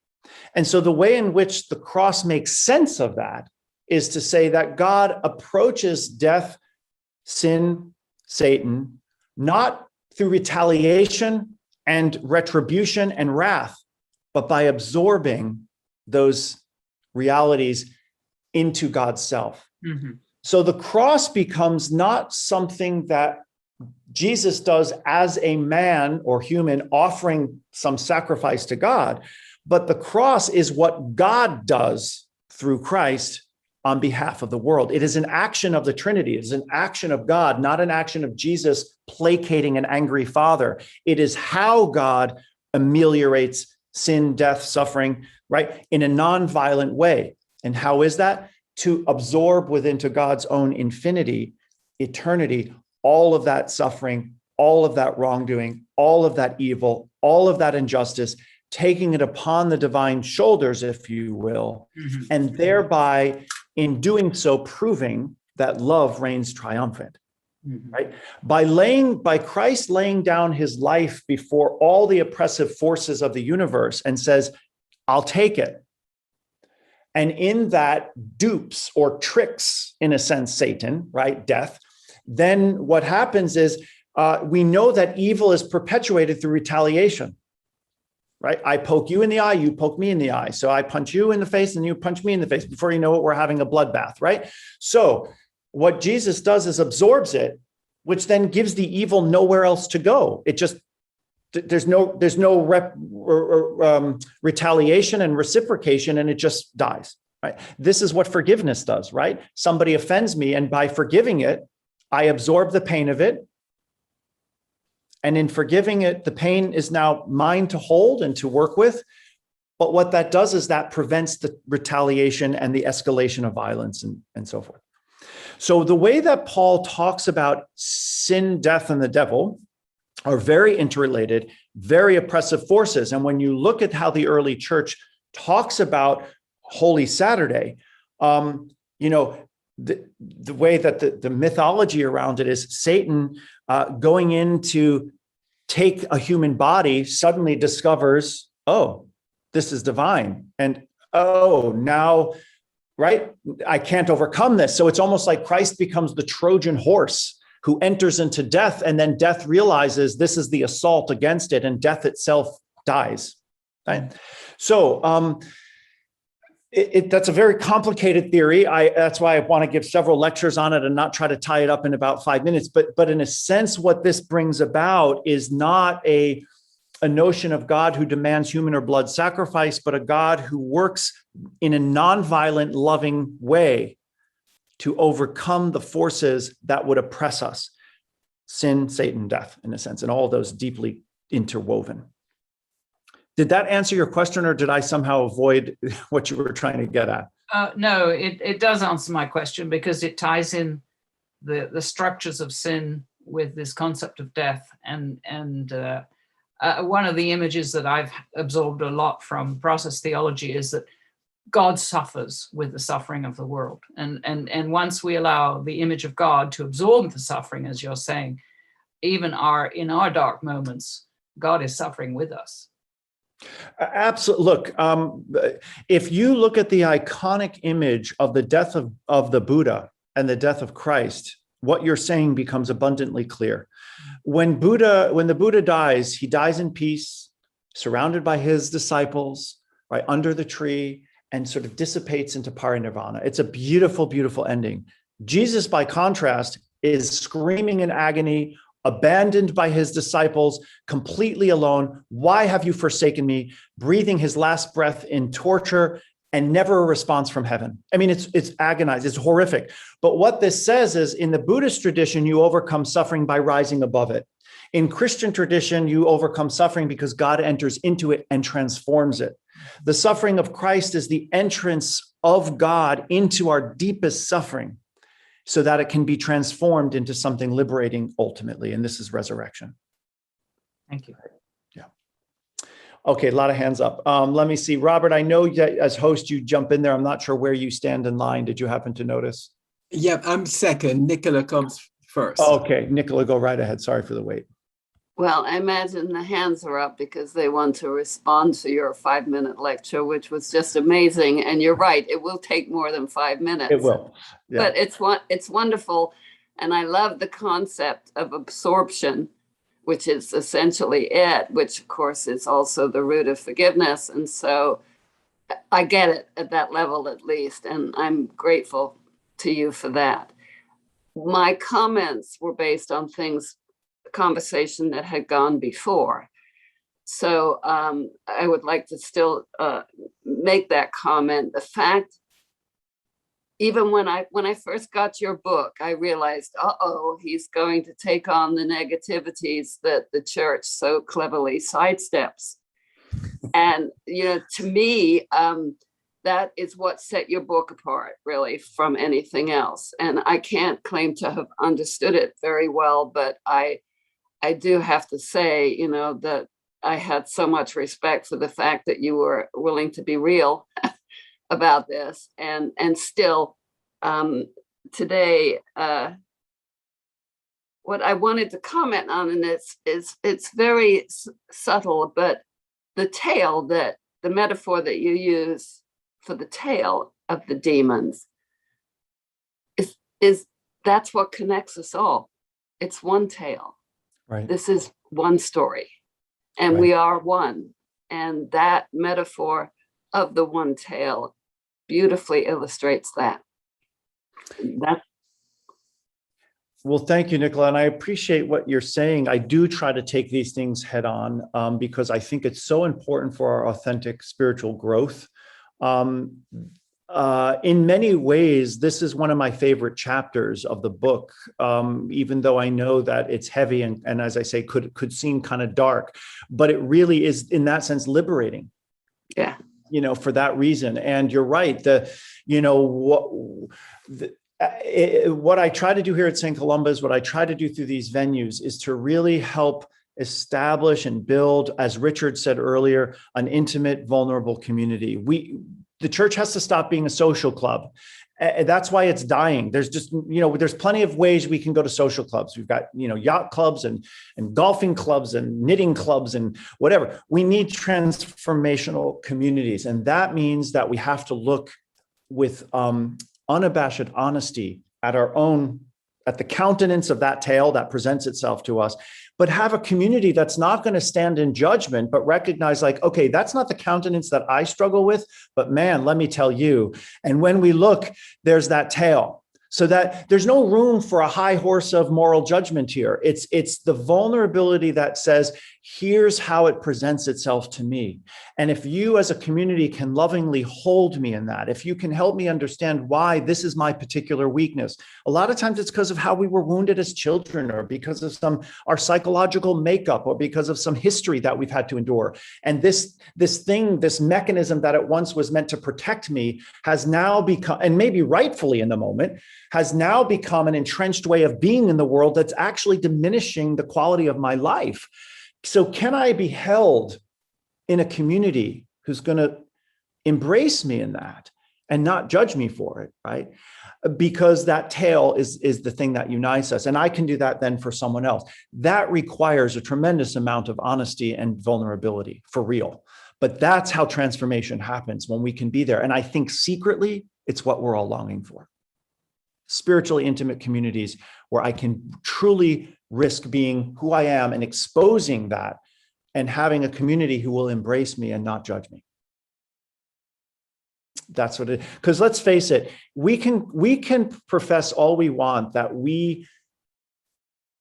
And so the way in which the cross makes sense of that is to say that God approaches death, sin, Satan, not through retaliation and retribution and wrath, but by absorbing those realities into God's self. So the cross becomes not something that Jesus does as a man or human offering some sacrifice to God, but the cross is what God does through Christ on behalf of the world. It is an action of the Trinity. It is an action of God, not an action of Jesus placating an angry Father. It is how God ameliorates sin, death, suffering, right, in a non-violent way. And how is that? To absorb into God's own infinity, eternity, all of that suffering, all of that wrongdoing, all of that evil, all of that injustice, taking it upon the divine shoulders, if you will, and thereby, in doing so, proving that love reigns triumphant, right? By Christ laying down his life before all the oppressive forces of the universe and says, I'll take it. And in that dupes or tricks, in a sense, Satan, right? Death. Then what happens is we know that evil is perpetuated through retaliation. Right? I poke you in the eye, you poke me in the eye. So I punch you in the face and you punch me in the face. Before you know it, we're having a bloodbath, right? So what Jesus does is absorbs it, which then gives the evil nowhere else to go. It just, there's no retaliation and reciprocation, and it just dies, right? This is what forgiveness does, right? Somebody offends me, and by forgiving it, I absorb the pain of it. And in forgiving it, the pain is now mine to hold and to work with. But what that does is that prevents the retaliation and the escalation of violence and so forth. So the way that Paul talks about sin, death, and the devil are very interrelated, very oppressive forces. And when you look at how the early church talks about Holy Saturday, the way that the mythology around it is Satan going in to take a human body suddenly discovers, oh, this is divine. And oh, now, right, I can't overcome this. So it's almost like Christ becomes the Trojan horse who enters into death, and then death realizes this is the assault against it, and death itself dies. Right? So that's a very complicated theory. That's why I want to give several lectures on it and not try to tie it up in about 5 minutes. But in a sense, what this brings about is not a notion of God who demands human or blood sacrifice, but a God who works in a nonviolent, loving way to overcome the forces that would oppress us. Sin, Satan, death, in a sense, and all of those deeply interwoven. Did that answer your question, or did I somehow avoid what you were trying to get at? No, it does answer my question, because it ties in the structures of sin with this concept of death. And one of the images that I've absorbed a lot from process theology is that God suffers with the suffering of the world. And once we allow the image of God to absorb the suffering, as you're saying, even in our dark moments, God is suffering with us. Absolutely. Look, if you look at the iconic image of the death of the Buddha and the death of Christ, what you're saying becomes abundantly clear. When the Buddha dies, he dies in peace, surrounded by his disciples, right under the tree, and sort of dissipates into parinirvana. It's a beautiful, beautiful ending. Jesus, by contrast, is screaming in agony, abandoned by his disciples, completely alone. Why have you forsaken me? Breathing his last breath in torture, and never a response from heaven. I mean, it's agonized, it's horrific. But what this says is, in the Buddhist tradition, you overcome suffering by rising above it. In Christian tradition, you overcome suffering because God enters into it and transforms it. The suffering of Christ is the entrance of God into our deepest suffering, so that it can be transformed into something liberating ultimately. And this is resurrection. Thank you. Yeah. Okay, a lot of hands up. Let me see. Robert, I know that as host, you jump in there. I'm not sure where you stand in line. Did you happen to notice? Yep, I'm second. Nicola comes first. Okay, Nicola, go right ahead. Sorry for the wait. Well, I imagine the hands are up because they want to respond to your 5-minute lecture, which was just amazing. And you're right, it will take more than 5 minutes. It will. Yeah. But it's wonderful. And I love the concept of absorption, which is essentially it, which of course is also the root of forgiveness. And so I get it at that level, at least. And I'm grateful to you for that. My comments were based on conversation that had gone before. So I would like to still make that comment. The fact, even when I first got your book, I realized, he's going to take on the negativities that the church so cleverly sidesteps. And, to me, that is what set your book apart, really, from anything else. And I can't claim to have understood it very well, but I do have to say, that I had so much respect for the fact that you were willing to be real about this. And still, today, what I wanted to comment on, and it's very subtle, but the metaphor that you use for the tail of the demons is that's what connects us all. It's one tail. Right. This is one story, and Right. We are one. And that metaphor of the one tail beautifully illustrates that. Well, thank you, Nicola. And I appreciate what you're saying. I do try to take these things head on because I think it's so important for our authentic spiritual growth. In many ways, this is one of my favorite chapters of the book, even though I know that it's heavy and as I say, could seem kind of dark, but it really is, in that sense, liberating. Yeah. For that reason. And you're right. What I try to do here at St. Columba's, what I try to do through these venues is to really help establish and build, as Richard said earlier, an intimate, vulnerable community. The church has to stop being a social club. That's why it's dying. There's just, there's plenty of ways we can go to social clubs. We've got, yacht clubs and golfing clubs and knitting clubs and whatever. We need transformational communities. And that means that we have to look with unabashed honesty at the countenance of that tale that presents itself to us, but have a community that's not going to stand in judgment, but recognize okay, that's not the countenance that I struggle with, but man, let me tell you. And when we look, there's that tale, so that there's no room for a high horse of moral judgment here. It's the vulnerability that says, Here's how it presents itself to me. And if you as a community can lovingly hold me in that, if you can help me understand why this is my particular weakness, a lot of times it's because of how we were wounded as children, or because of our psychological makeup, or because of some history that we've had to endure. And this mechanism that at once was meant to protect me has now become, and maybe rightfully in the moment, has now become an entrenched way of being in the world that's actually diminishing the quality of my life. So can I be held in a community who's going to embrace me in that and not judge me for it, right? Because that tale is the thing that unites us. And I can do that then for someone else. That requires a tremendous amount of honesty and vulnerability, for real. But that's how transformation happens, when we can be there. And I think secretly, it's what we're all longing for. Spiritually intimate communities where I can truly risk being who I am and exposing that, and having a community who will embrace me and not judge me. That's what it, because let's face it, we can profess all we want that we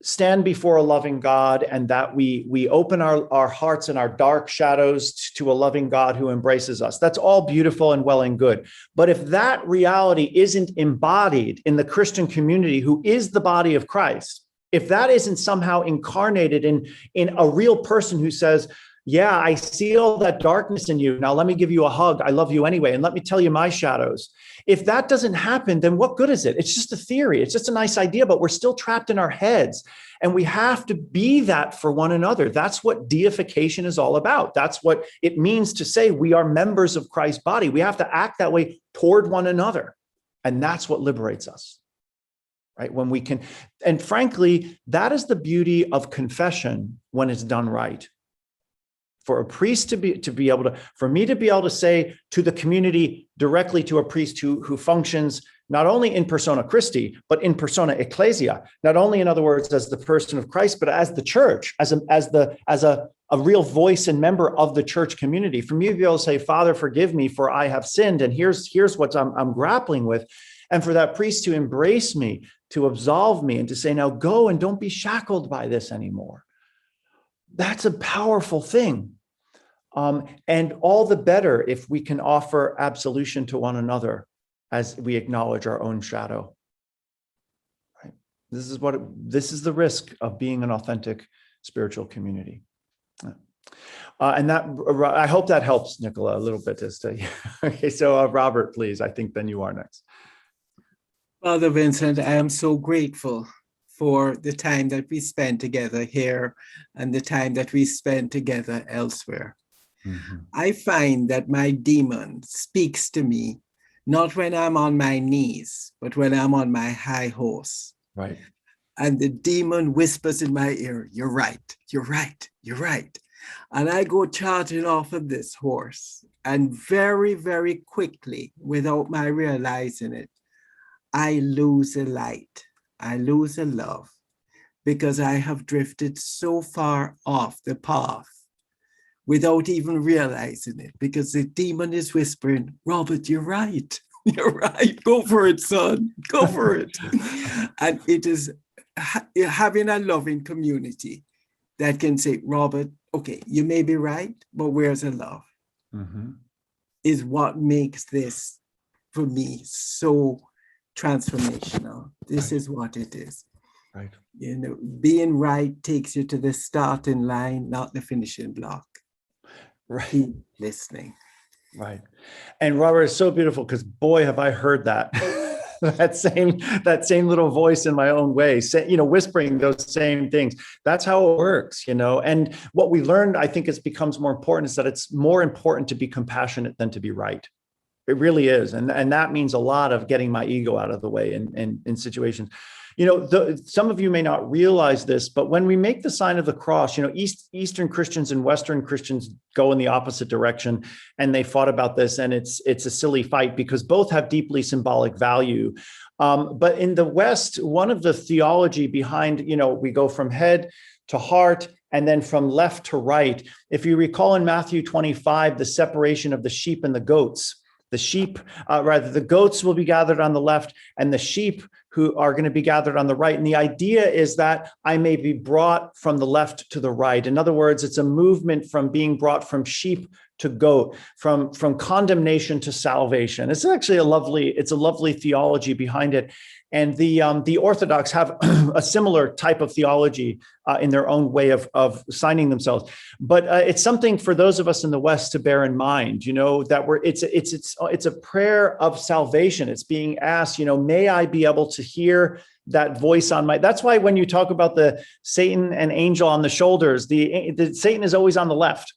stand before a loving God, and that we open our hearts and our dark shadows to a loving God who embraces us. That's all beautiful and well and good. But if that reality isn't embodied in the Christian community, who is the body of Christ, if that isn't somehow incarnated in a real person who says, yeah, I see all that darkness in you. Now let me give you a hug. I love you anyway. And let me tell you my shadows. If that doesn't happen, then what good is it? It's just a theory. It's just a nice idea, but we're still trapped in our heads. And we have to be that for one another. That's what deification is all about. That's what it means to say we are members of Christ's body. We have to act that way toward one another. And that's what liberates us, right? When we can, and frankly, that is the beauty of confession when it's done right. For a priest to be able to, for me to be able to say to the community directly, to a priest who functions not only in persona Christi, but in persona ecclesia, not only, in other words, as the person of Christ, but as the church, as a real voice and member of the church community. For me to be able to say, Father, forgive me, for I have sinned, and here's what I'm grappling with. And for that priest to embrace me, to absolve me, and to say, now go and don't be shackled by this anymore. That's a powerful thing. And all the better if we can offer absolution to one another as we acknowledge our own shadow. Right? This is the risk of being an authentic spiritual community. And that, I hope that helps, Nicola, a little bit as to, okay, so Robert, please, I think then you are next. Father Vincent, I am so grateful for the time that we spend together here and the time that we spend together elsewhere. Mm-hmm. I find that my demon speaks to me, not when I'm on my knees, but when I'm on my high horse. Right. And the demon whispers in my ear, you're right, you're right, you're right. And I go charging off of this horse. And very, very quickly, without my realizing it, I lose a light. I lose a love, because I have drifted so far off the path without even realizing it, because the demon is whispering, Robert, you're right. You're right. Go for it, son. Go for it. And it is having a loving community that can say, Robert, okay, you may be right, but where's the love? Mm-hmm. Is what makes this, for me, so transformational. This is what it is. Right. You know, being right takes you to the starting line, not the finishing block. Right. Keep listening. Right. And Robert, is so beautiful, because boy, have I heard that. that same little voice in my own way, whispering those same things. That's how it works, And what we learned, I think, becomes more important, is that it's more important to be compassionate than to be right. It really is. And that means a lot of getting my ego out of the way in situations. Some of you may not realize this, but when we make the sign of the cross, Eastern Christians and Western Christians go in the opposite direction, and they fought about this, and it's a silly fight because both have deeply symbolic value. But in the West, one of the theology behind, we go from head to heart, and then from left to right. If you recall in Matthew 25, the separation of the sheep and the goats. The goats will be gathered on the left, and the sheep who are going to be gathered on the right. And the idea is that I may be brought from the left to the right. In other words, it's a movement from being brought from sheep to goat, from condemnation to salvation. It's actually a lovely theology behind it. And the Orthodox have a similar type of theology in their own way of signing themselves. But it's something for those of us in the West to bear in mind, that it's a prayer of salvation. It's being asked, may I be able to hear that voice on that's why when you talk about the Satan and angel on the shoulders, the Satan is always on the left.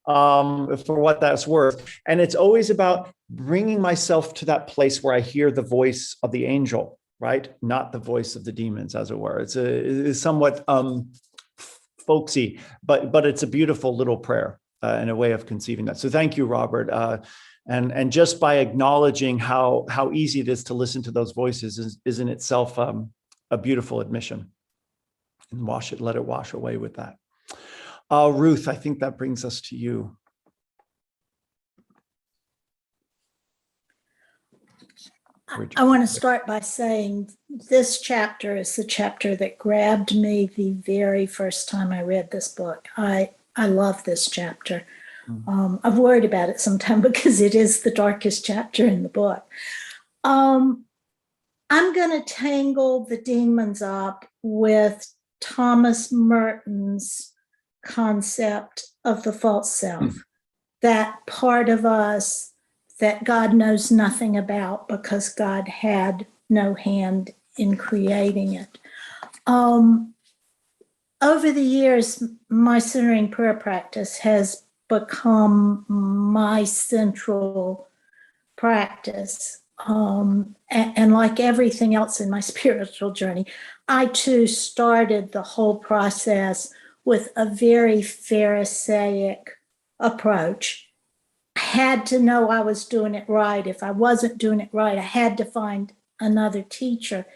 For what that's worth. And it's always about bringing myself to that place where I hear the voice of the angel, right? Not the voice of the demons, as it were. It's somewhat folksy, but it's a beautiful little prayer and a way of conceiving that. So thank you, Robert. And just by acknowledging how easy it is to listen to those voices is in itself a beautiful admission. And let it wash away with that. Ruth, I think that brings us to you. I want to start by saying this chapter is the chapter that grabbed me the very first time I read this book. I love this chapter. I've worried about it sometime because it is the darkest chapter in the book. I'm going to tangle the demons up with Thomas Merton's concept of the false self, that part of us that God knows nothing about because God had no hand in creating it. Over the years, my centering prayer practice has become my central practice. And like everything else in my spiritual journey, I too started the whole process with a very Pharisaic approach. I had to know I was doing it right. If I wasn't doing it right, I had to find another teacher.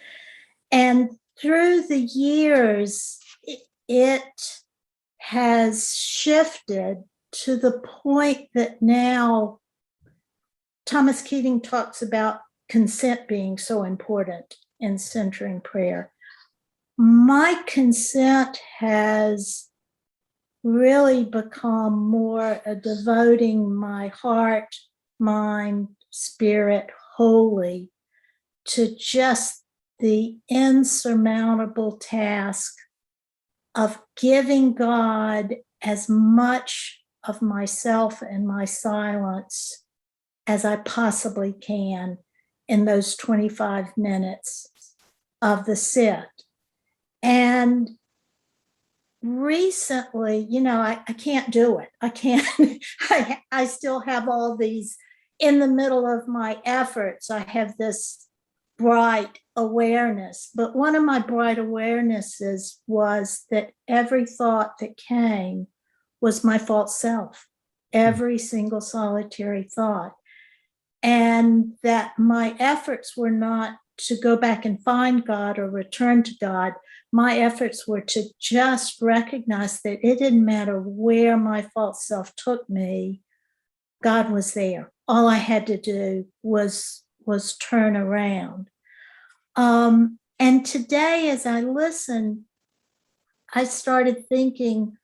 And through the years, it has shifted to the point that now Thomas Keating talks about consent being so important in centering prayer. My consent has really become more a devoting my heart, mind, spirit wholly to just the insurmountable task of giving God as much of myself and my silence as I possibly can in those 25 minutes of the sit. And recently, I can't do it. I can't, I still have all these in the middle of my efforts. I have this bright awareness, but one of my bright awarenesses was that every thought that came was my false self, every single solitary thought. And that my efforts were not to go back and find God or return to God. My efforts were to just recognize that it didn't matter where my false self took me, God was there. All I had to do was turn around. And today, as I listened, I started thinking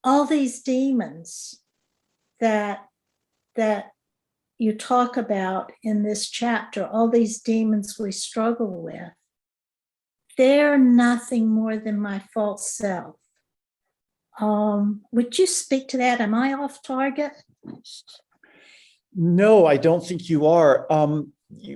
all these demons that you talk about in this chapter, all these demons we struggle with, they're nothing more than my false self. Would you speak to that? Am I off target? No, I don't think you are.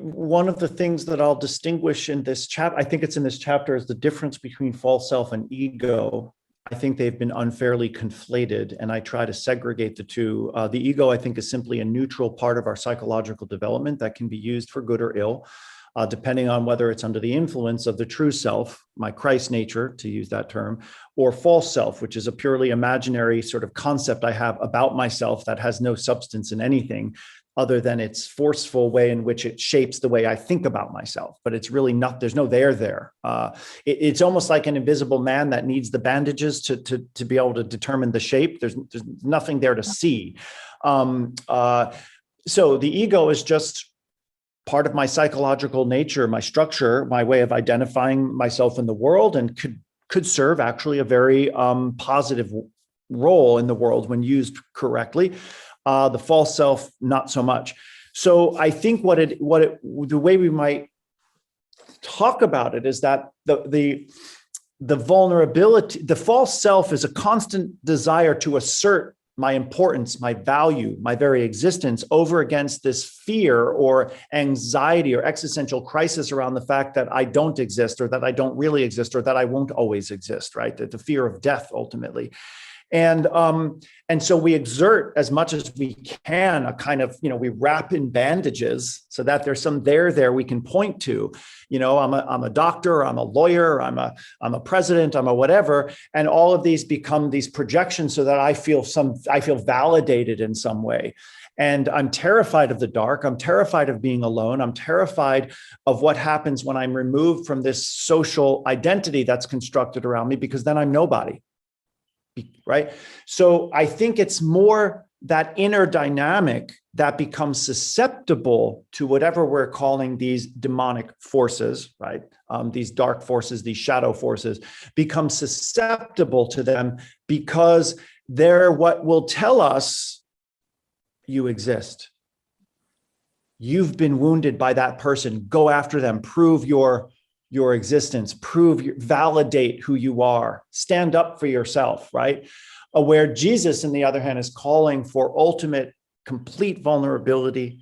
One of the things that I'll distinguish in this chapter, I think it's in this chapter, is the difference between false self and ego. I think they've been unfairly conflated, and I try to segregate the two. The ego, I think, is simply a neutral part of our psychological development that can be used for good or ill, depending on whether it's under the influence of the true self, my Christ nature, to use that term, or false self, which is a purely imaginary sort of concept I have about myself that has no substance in anything other than its forceful way in which it shapes the way I think about myself. But it's really not, there's no there. It's almost like an invisible man that needs the bandages to be able to determine the shape. There's nothing there to see. So the ego is just part of my psychological nature, my structure, my way of identifying myself in the world, and could serve actually a very positive role in the world when used correctly. The false self, not so much. So I think the way we might talk about it is that the vulnerability, the false self is a constant desire to assert my importance, my value, my very existence over against this fear or anxiety or existential crisis around the fact that I don't exist, or that I don't really exist, or that I won't always exist, right? The fear of death ultimately. And so we exert as much as we can a kind of, we wrap in bandages so that there's some there we can point to. I'm a doctor, I'm a lawyer, I'm a president, I'm a whatever, and all of these become these projections so that I feel validated in some way. And I'm terrified of the dark. I'm terrified of being alone. I'm terrified of what happens when I'm removed from this social identity that's constructed around me, because then I'm nobody. Right? So I think it's more that inner dynamic that becomes susceptible to whatever we're calling these demonic forces, right? These dark forces, these shadow forces, become susceptible to them because they're what will tell us you exist. You've been wounded by that person. Go after them. Prove your existence, validate who you are, stand up for yourself, right? Where Jesus, on the other hand, is calling for ultimate, complete vulnerability,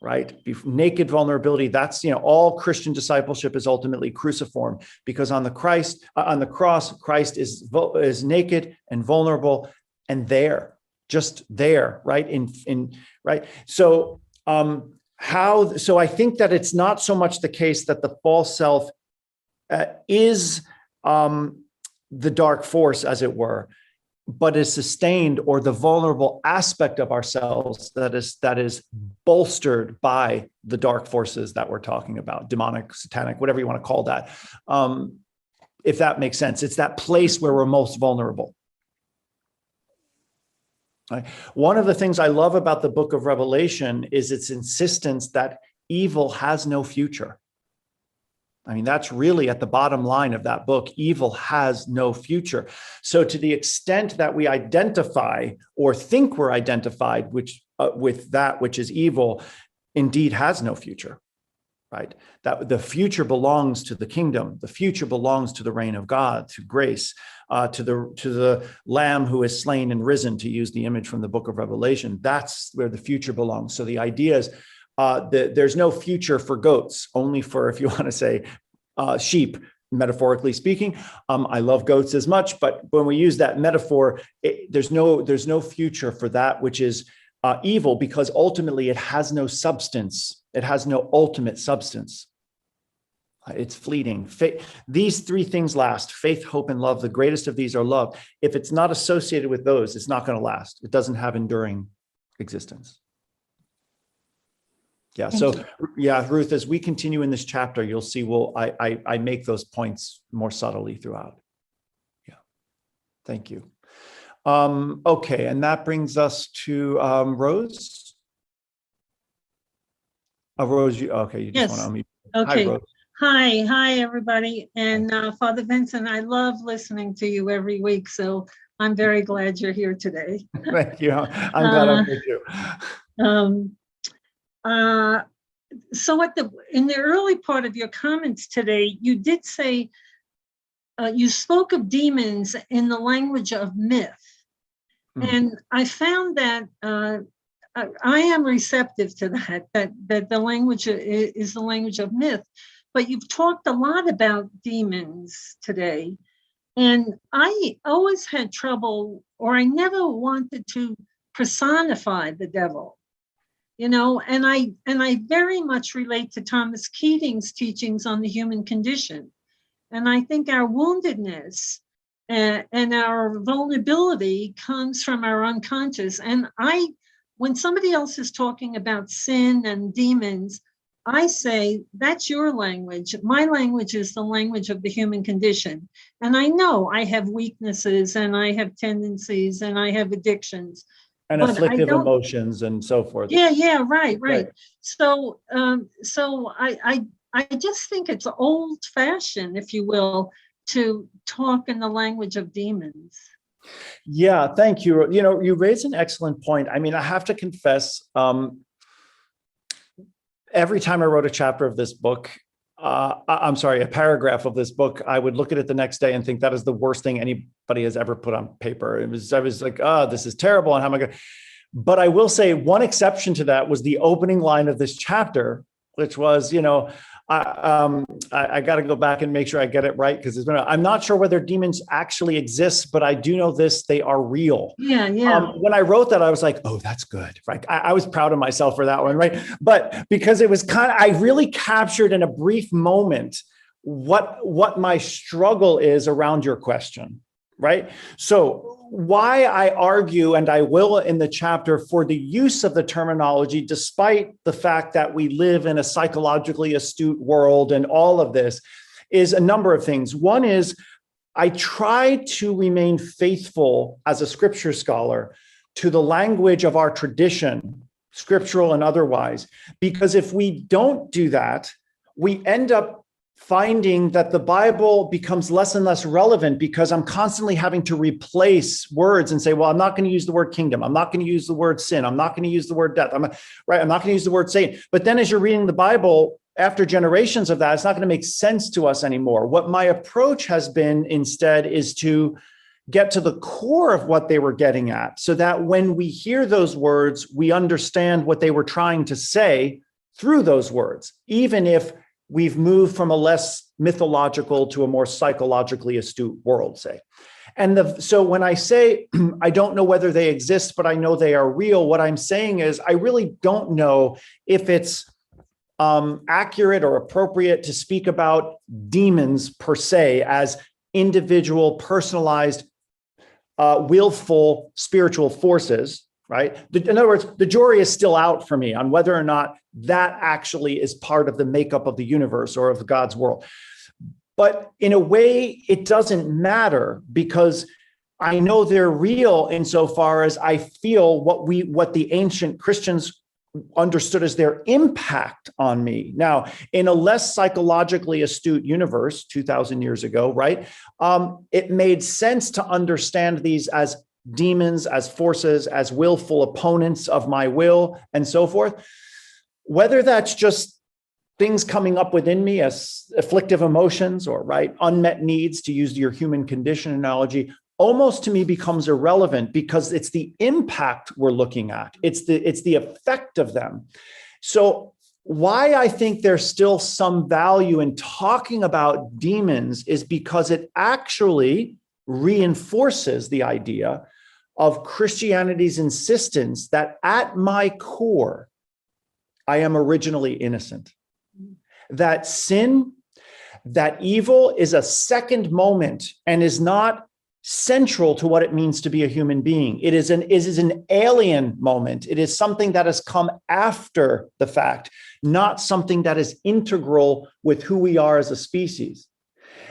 right? Naked vulnerability. That's, all Christian discipleship is ultimately cruciform, because on the cross, Christ is naked and vulnerable and just there, right? Right. So, so I think that it's not so much the case that the false self is the dark force, as it were, but is sustained, or the vulnerable aspect of ourselves that is bolstered by the dark forces that we're talking about, demonic, satanic, whatever you want to call that. If that makes sense, it's that place where we're most vulnerable. Right? One of the things I love about the book of Revelation is its insistence that evil has no future. I mean, that's really at the bottom line of that book. Evil has no future. So to the extent that we identify or think we're identified with that which is evil, indeed has no future, right? That the future belongs to the kingdom. The future belongs to the reign of God, to grace, to the Lamb who is slain and risen, to use the image from the book of Revelation. That's where the future belongs. So the idea is, there's no future for goats, only for, if you want to say, sheep, metaphorically speaking. I love goats as much, but when we use that metaphor, there's no future for that which is evil, because ultimately it has no substance. It has no ultimate substance. It's fleeting. These three things last: faith, hope, and love. The greatest of these are love. If it's not associated with those, it's not going to last. It doesn't have enduring existence. Yeah. So, yeah, Ruth, as we continue in this chapter, you'll see, I make those points more subtly throughout. Yeah. Thank you. Okay. And that brings us to Rose. Rose, you just Yes. want to unmute. Okay. Hi, Rose. Hi, everybody. And Father Vincent, I love listening to you every week. So I'm very glad you're here today. Thank you. I'm glad I'm here too. So in the early part of your comments today, you did say, you spoke of demons in the language of myth. And I found that I am receptive to that the language is the language of myth. But you've talked a lot about demons today. And I always had trouble, or I never wanted to personify the devil. And I very much relate to Thomas Keating's teachings on the human condition. And I think our woundedness and our vulnerability comes from our unconscious. And when somebody else is talking about sin and demons, I say, that's your language. My language is the language of the human condition. And I know I have weaknesses and I have tendencies and I have addictions. And but I afflictive don't. emotions and so forth. Yeah, right. Right. So, I just think it's old-fashioned, if you will, to talk in the language of demons. Yeah, thank you. You know, you raise an excellent point. I mean, I have to confess, every time I wrote a chapter of this book, I'm sorry, a paragraph of this book, I would look at it the next day and think that is the worst thing anybody has ever put on paper. I was like, oh, this is terrible. And how am I going to? But I will say one exception to that was the opening line of this chapter, which was, you know, I got to go back and make sure I get it right, because I'm not sure whether demons actually exist, but I do know this: they are real. Yeah. When I wrote that, I was like, oh, that's good. Right. I was proud of myself for that one. Right. But because it was I really captured in a brief moment what my struggle is around your question. Right. So why I argue, and I will in the chapter, for the use of the terminology, despite the fact that we live in a psychologically astute world and all of this, is a number of things. One is I try to remain faithful as a scripture scholar to the language of our tradition, scriptural and otherwise, because if we don't do that, we end up finding that the Bible becomes less and less relevant, because I'm constantly having to replace words and say, well, I'm not going to use the word kingdom. I'm not going to use the word sin. I'm not going to use the word death. I'm not going to use the word Satan. But then as you're reading the Bible, after generations of that, it's not going to make sense to us anymore. What my approach has been instead is to get to the core of what they were getting at, so that when we hear those words, we understand what they were trying to say through those words, even if we've moved from a less mythological to a more psychologically astute world, say. And so when I say, I don't know whether they exist, but I know they are real, what I'm saying is I really don't know if it's accurate or appropriate to speak about demons per se as individual, personalized, willful spiritual forces. Right. In other words, the jury is still out for me on whether or not that actually is part of the makeup of the universe or of God's world. But in a way, it doesn't matter, because I know they're real insofar as I feel what the ancient Christians understood as their impact on me. Now, in a less psychologically astute universe 2,000 years ago, right, it made sense to understand these as demons, as forces, as willful opponents of my will, and so forth. Whether that's just things coming up within me as afflictive emotions or unmet needs, to use your human condition analogy, almost to me becomes irrelevant, because it's the impact we're looking at. It's the effect of them. So why I think there's still some value in talking about demons is because it actually reinforces the idea of Christianity's insistence that at my core, I am originally innocent. That sin, that evil is a second moment and is not central to what it means to be a human being. It is an alien moment. It is something that has come after the fact, not something that is integral with who we are as a species.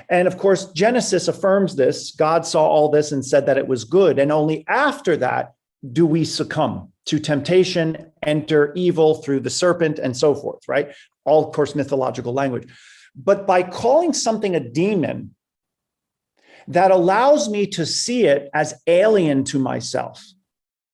And of course, Genesis affirms this. God saw all this and said that it was good. And only after that do we succumb to temptation, enter evil through the serpent, and so forth, right? All, of course, mythological language. But by calling something a demon, that allows me to see it as alien to myself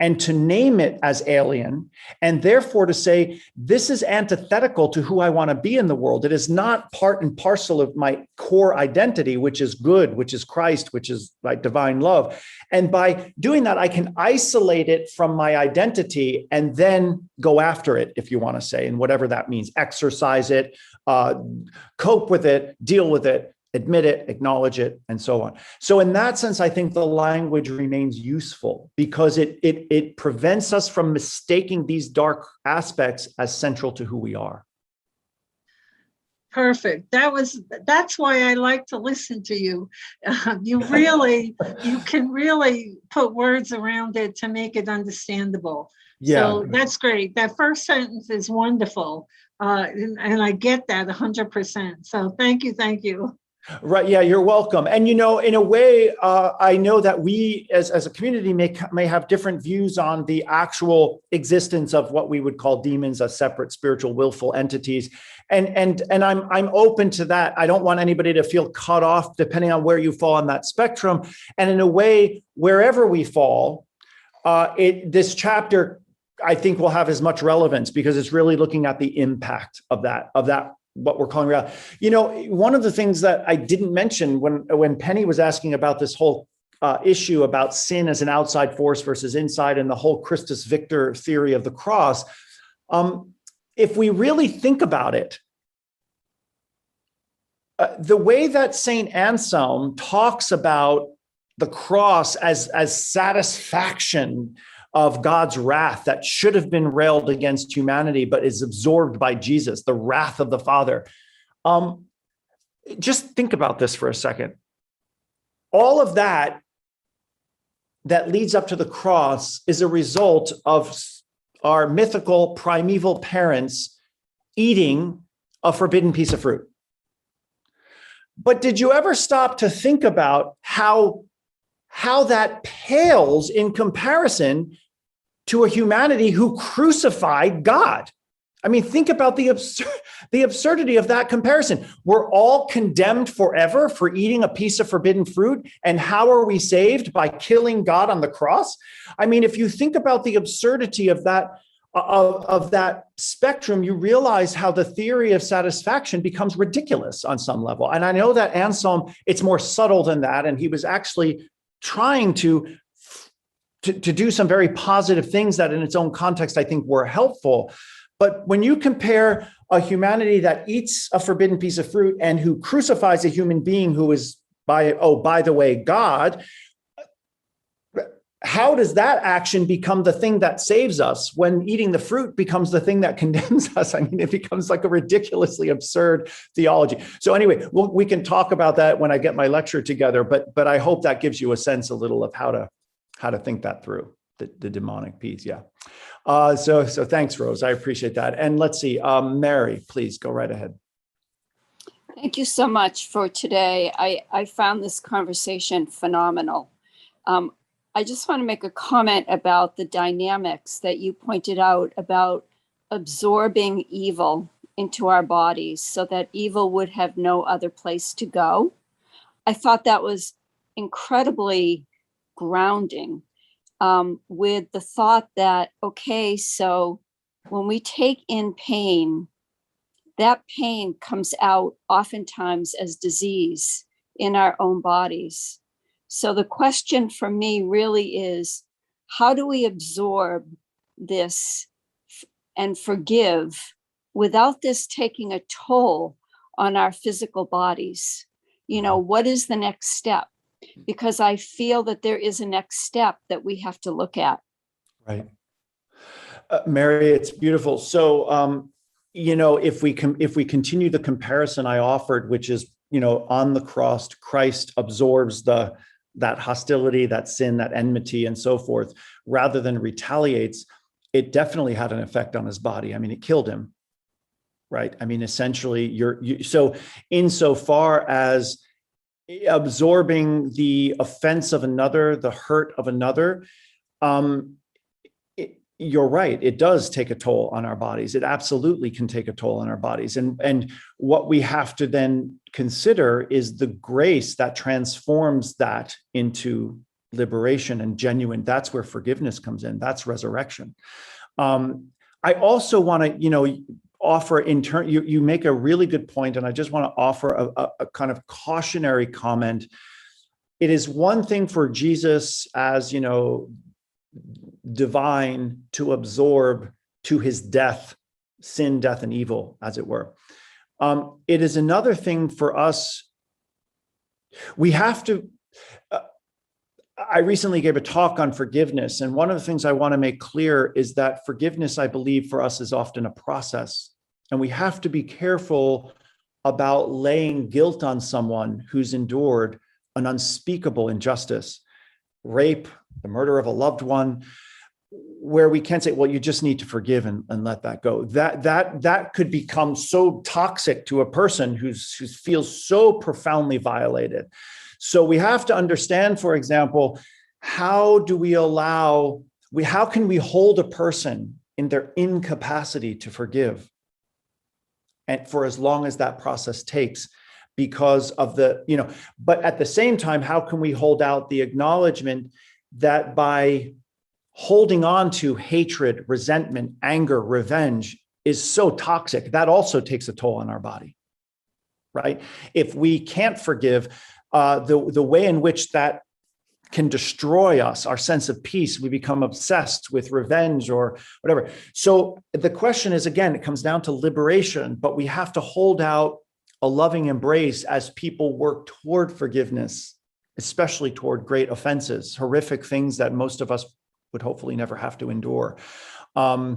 and to name it as alien, and therefore to say, this is antithetical to who I want to be in the world. It is not part and parcel of my core identity, which is good, which is Christ, which is divine love. And by doing that, I can isolate it from my identity and then go after it, if you want to say, and whatever that means, exercise it, cope with it, deal with it, admit it, acknowledge it, and so on. So in that sense, I think the language remains useful, because it prevents us from mistaking these dark aspects as central to who we are. Perfect. That's why I like to listen to you. You can really put words around it to make it understandable. Yeah. So that's great. That first sentence is wonderful. And I get that 100%. So thank you. Right. Yeah, you're welcome. And, in a way, I know that we as a community may have different views on the actual existence of what we would call demons as separate spiritual willful entities. And I'm open to that. I don't want anybody to feel cut off depending on where you fall on that spectrum. And in a way, wherever we fall, this chapter, I think, will have as much relevance because it's really looking at the impact of that, what we're calling reality. One of the things that I didn't mention when Penny was asking about this whole issue about sin as an outside force versus inside, and the whole Christus Victor theory of the cross, if we really think about it, the way that Saint Anselm talks about the cross as satisfaction of God's wrath that should have been railed against humanity, but is absorbed by Jesus, the wrath of the Father. Just think about this for a second. All of that leads up to the cross is a result of our mythical primeval parents eating a forbidden piece of fruit. But did you ever stop to think about how that pales in comparison to a humanity who crucified God? I mean, think about the absurdity of that comparison. We're all condemned forever for eating a piece of forbidden fruit. And how are we saved? By killing God on the cross? I mean, if you think about the absurdity of that spectrum, you realize how the theory of satisfaction becomes ridiculous on some level. And I know that Anselm, it's more subtle than that. And he was actually trying to do some very positive things that in its own context, I think were helpful. But when you compare a humanity that eats a forbidden piece of fruit and who crucifies a human being who is, by the way, God, how does that action become the thing that saves us when eating the fruit becomes the thing that condemns us? I mean, it becomes like a ridiculously absurd theology. So anyway, we can talk about that when I get my lecture together, but I hope that gives you a sense a little of how to think that through, the demonic piece. Yeah. So thanks, Rose. I appreciate that. And let's see, Mary, please go right ahead. Thank you so much for today. I found this conversation phenomenal. I just want to make a comment about the dynamics that you pointed out about absorbing evil into our bodies so that evil would have no other place to go. I thought that was incredibly grounding, with the thought that, okay, so when we take in pain, that pain comes out oftentimes as disease in our own bodies. So the question for me really is, how do we absorb this and forgive without this taking a toll on our physical bodies? What is the next step? Because I feel that there is a next step that we have to look at. Right. Mary, it's beautiful. So, if we continue the comparison I offered, which is, on the cross, Christ absorbs that hostility, that sin, that enmity, and so forth, rather than retaliates, it definitely had an effect on his body. I mean, it killed him, right? I mean, essentially, so insofar as absorbing the offense of another, the hurt of another, you're right. It does take a toll on our bodies. It absolutely can take a toll on our bodies. And what we have to then consider is the grace that transforms that into liberation and genuine. That's where forgiveness comes in. That's resurrection. I also want to, offer in turn, you make a really good point, and I just want to offer a kind of cautionary comment. It is one thing for Jesus as, divine to absorb to his death, sin, death, and evil, as it were. It is another thing for us. We have to, I recently gave a talk on forgiveness, and one of the things I want to make clear is that forgiveness, I believe, for us is often a process, and we have to be careful about laying guilt on someone who's endured an unspeakable injustice, rape, the murder of a loved one. where we can say, well, you just need to forgive and let that go. That could become so toxic to a person who feels so profoundly violated. So we have to understand, for example, how can we hold a person in their incapacity to forgive, and for as long as that process takes, because of but at the same time, how can we hold out the acknowledgement that by holding on to hatred, resentment, anger, revenge is so toxic, that also takes a toll on our body, right? If we can't forgive, the way in which that can destroy us, our sense of peace, we become obsessed with revenge or whatever. So the question is, again, it comes down to liberation, but we have to hold out a loving embrace as people work toward forgiveness, especially toward great offenses, horrific things that most of us would hopefully never have to endure. But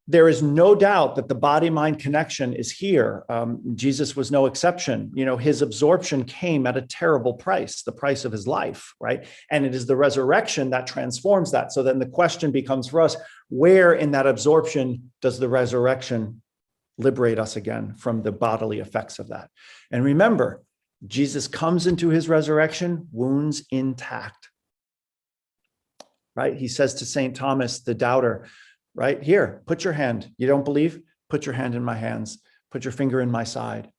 there is no doubt that the body-mind connection is here. Jesus was no exception. His absorption came at a terrible price, the price of his life, right? And it is the resurrection that transforms that. So then the question becomes for us, where in that absorption does the resurrection liberate us again from the bodily effects of that? And remember, Jesus comes into his resurrection, wounds intact, right? He says to St. Thomas, the doubter, right here, put your hand. You don't believe? Put your hand in my hands. Put your finger in my side.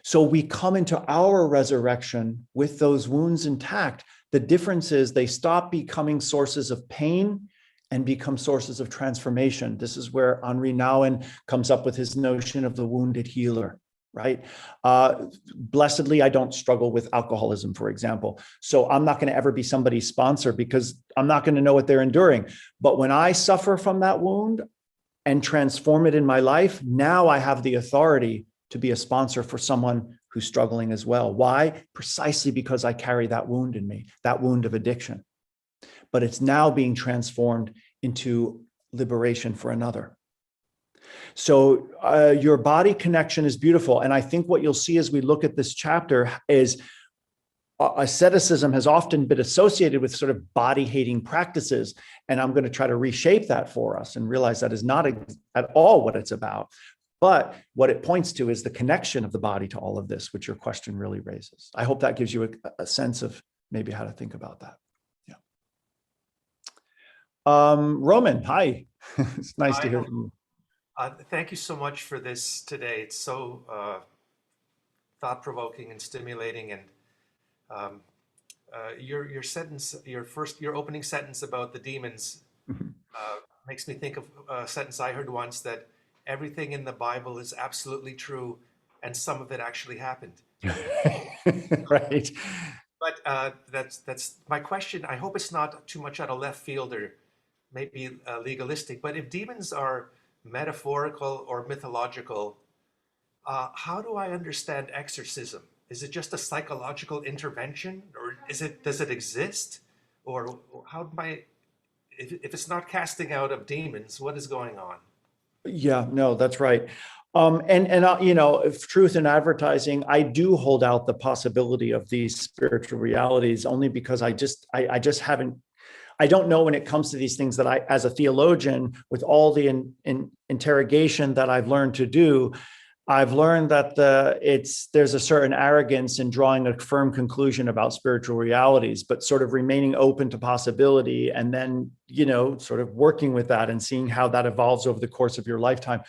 So we come into our resurrection with those wounds intact. The difference is they stop becoming sources of pain and become sources of transformation. This is where Henri Nouwen comes up with his notion of the wounded healer, right? Blessedly, I don't struggle with alcoholism, for example. So I'm not going to ever be somebody's sponsor because I'm not going to know what they're enduring. But when I suffer from that wound and transform it in my life, now I have the authority to be a sponsor for someone who's struggling as well. Why? Precisely because I carry that wound in me, that wound of addiction. But it's now being transformed into liberation for another. So your body connection is beautiful. And I think what you'll see as we look at this chapter is asceticism has often been associated with sort of body-hating practices. And I'm going to try to reshape that for us and realize that is not at all what it's about. But what it points to is the connection of the body to all of this, which your question really raises. I hope that gives you a sense of maybe how to think about that. Yeah. Roman, hi. It's nice to hear from you. Thank you so much for this today. It's so thought-provoking and stimulating. And your sentence, your opening sentence about the demons makes me think of a sentence I heard once, that everything in the Bible is absolutely true, and some of it actually happened. Right. But that's my question. I hope it's not too much out of left field or maybe legalistic. But if demons are metaphorical or mythological, how do I understand exorcism? Is it just a psychological intervention, or does it exist? Or how do if it's not casting out of demons, what is going on? Yeah, no, that's right. If truth in advertising, I do hold out the possibility of these spiritual realities only because I don't know when it comes to these things that I, as a theologian, with all the interrogation that I've learned to do, I've learned that there's a certain arrogance in drawing a firm conclusion about spiritual realities, but sort of remaining open to possibility and then, sort of working with that and seeing how that evolves over the course of your lifetime.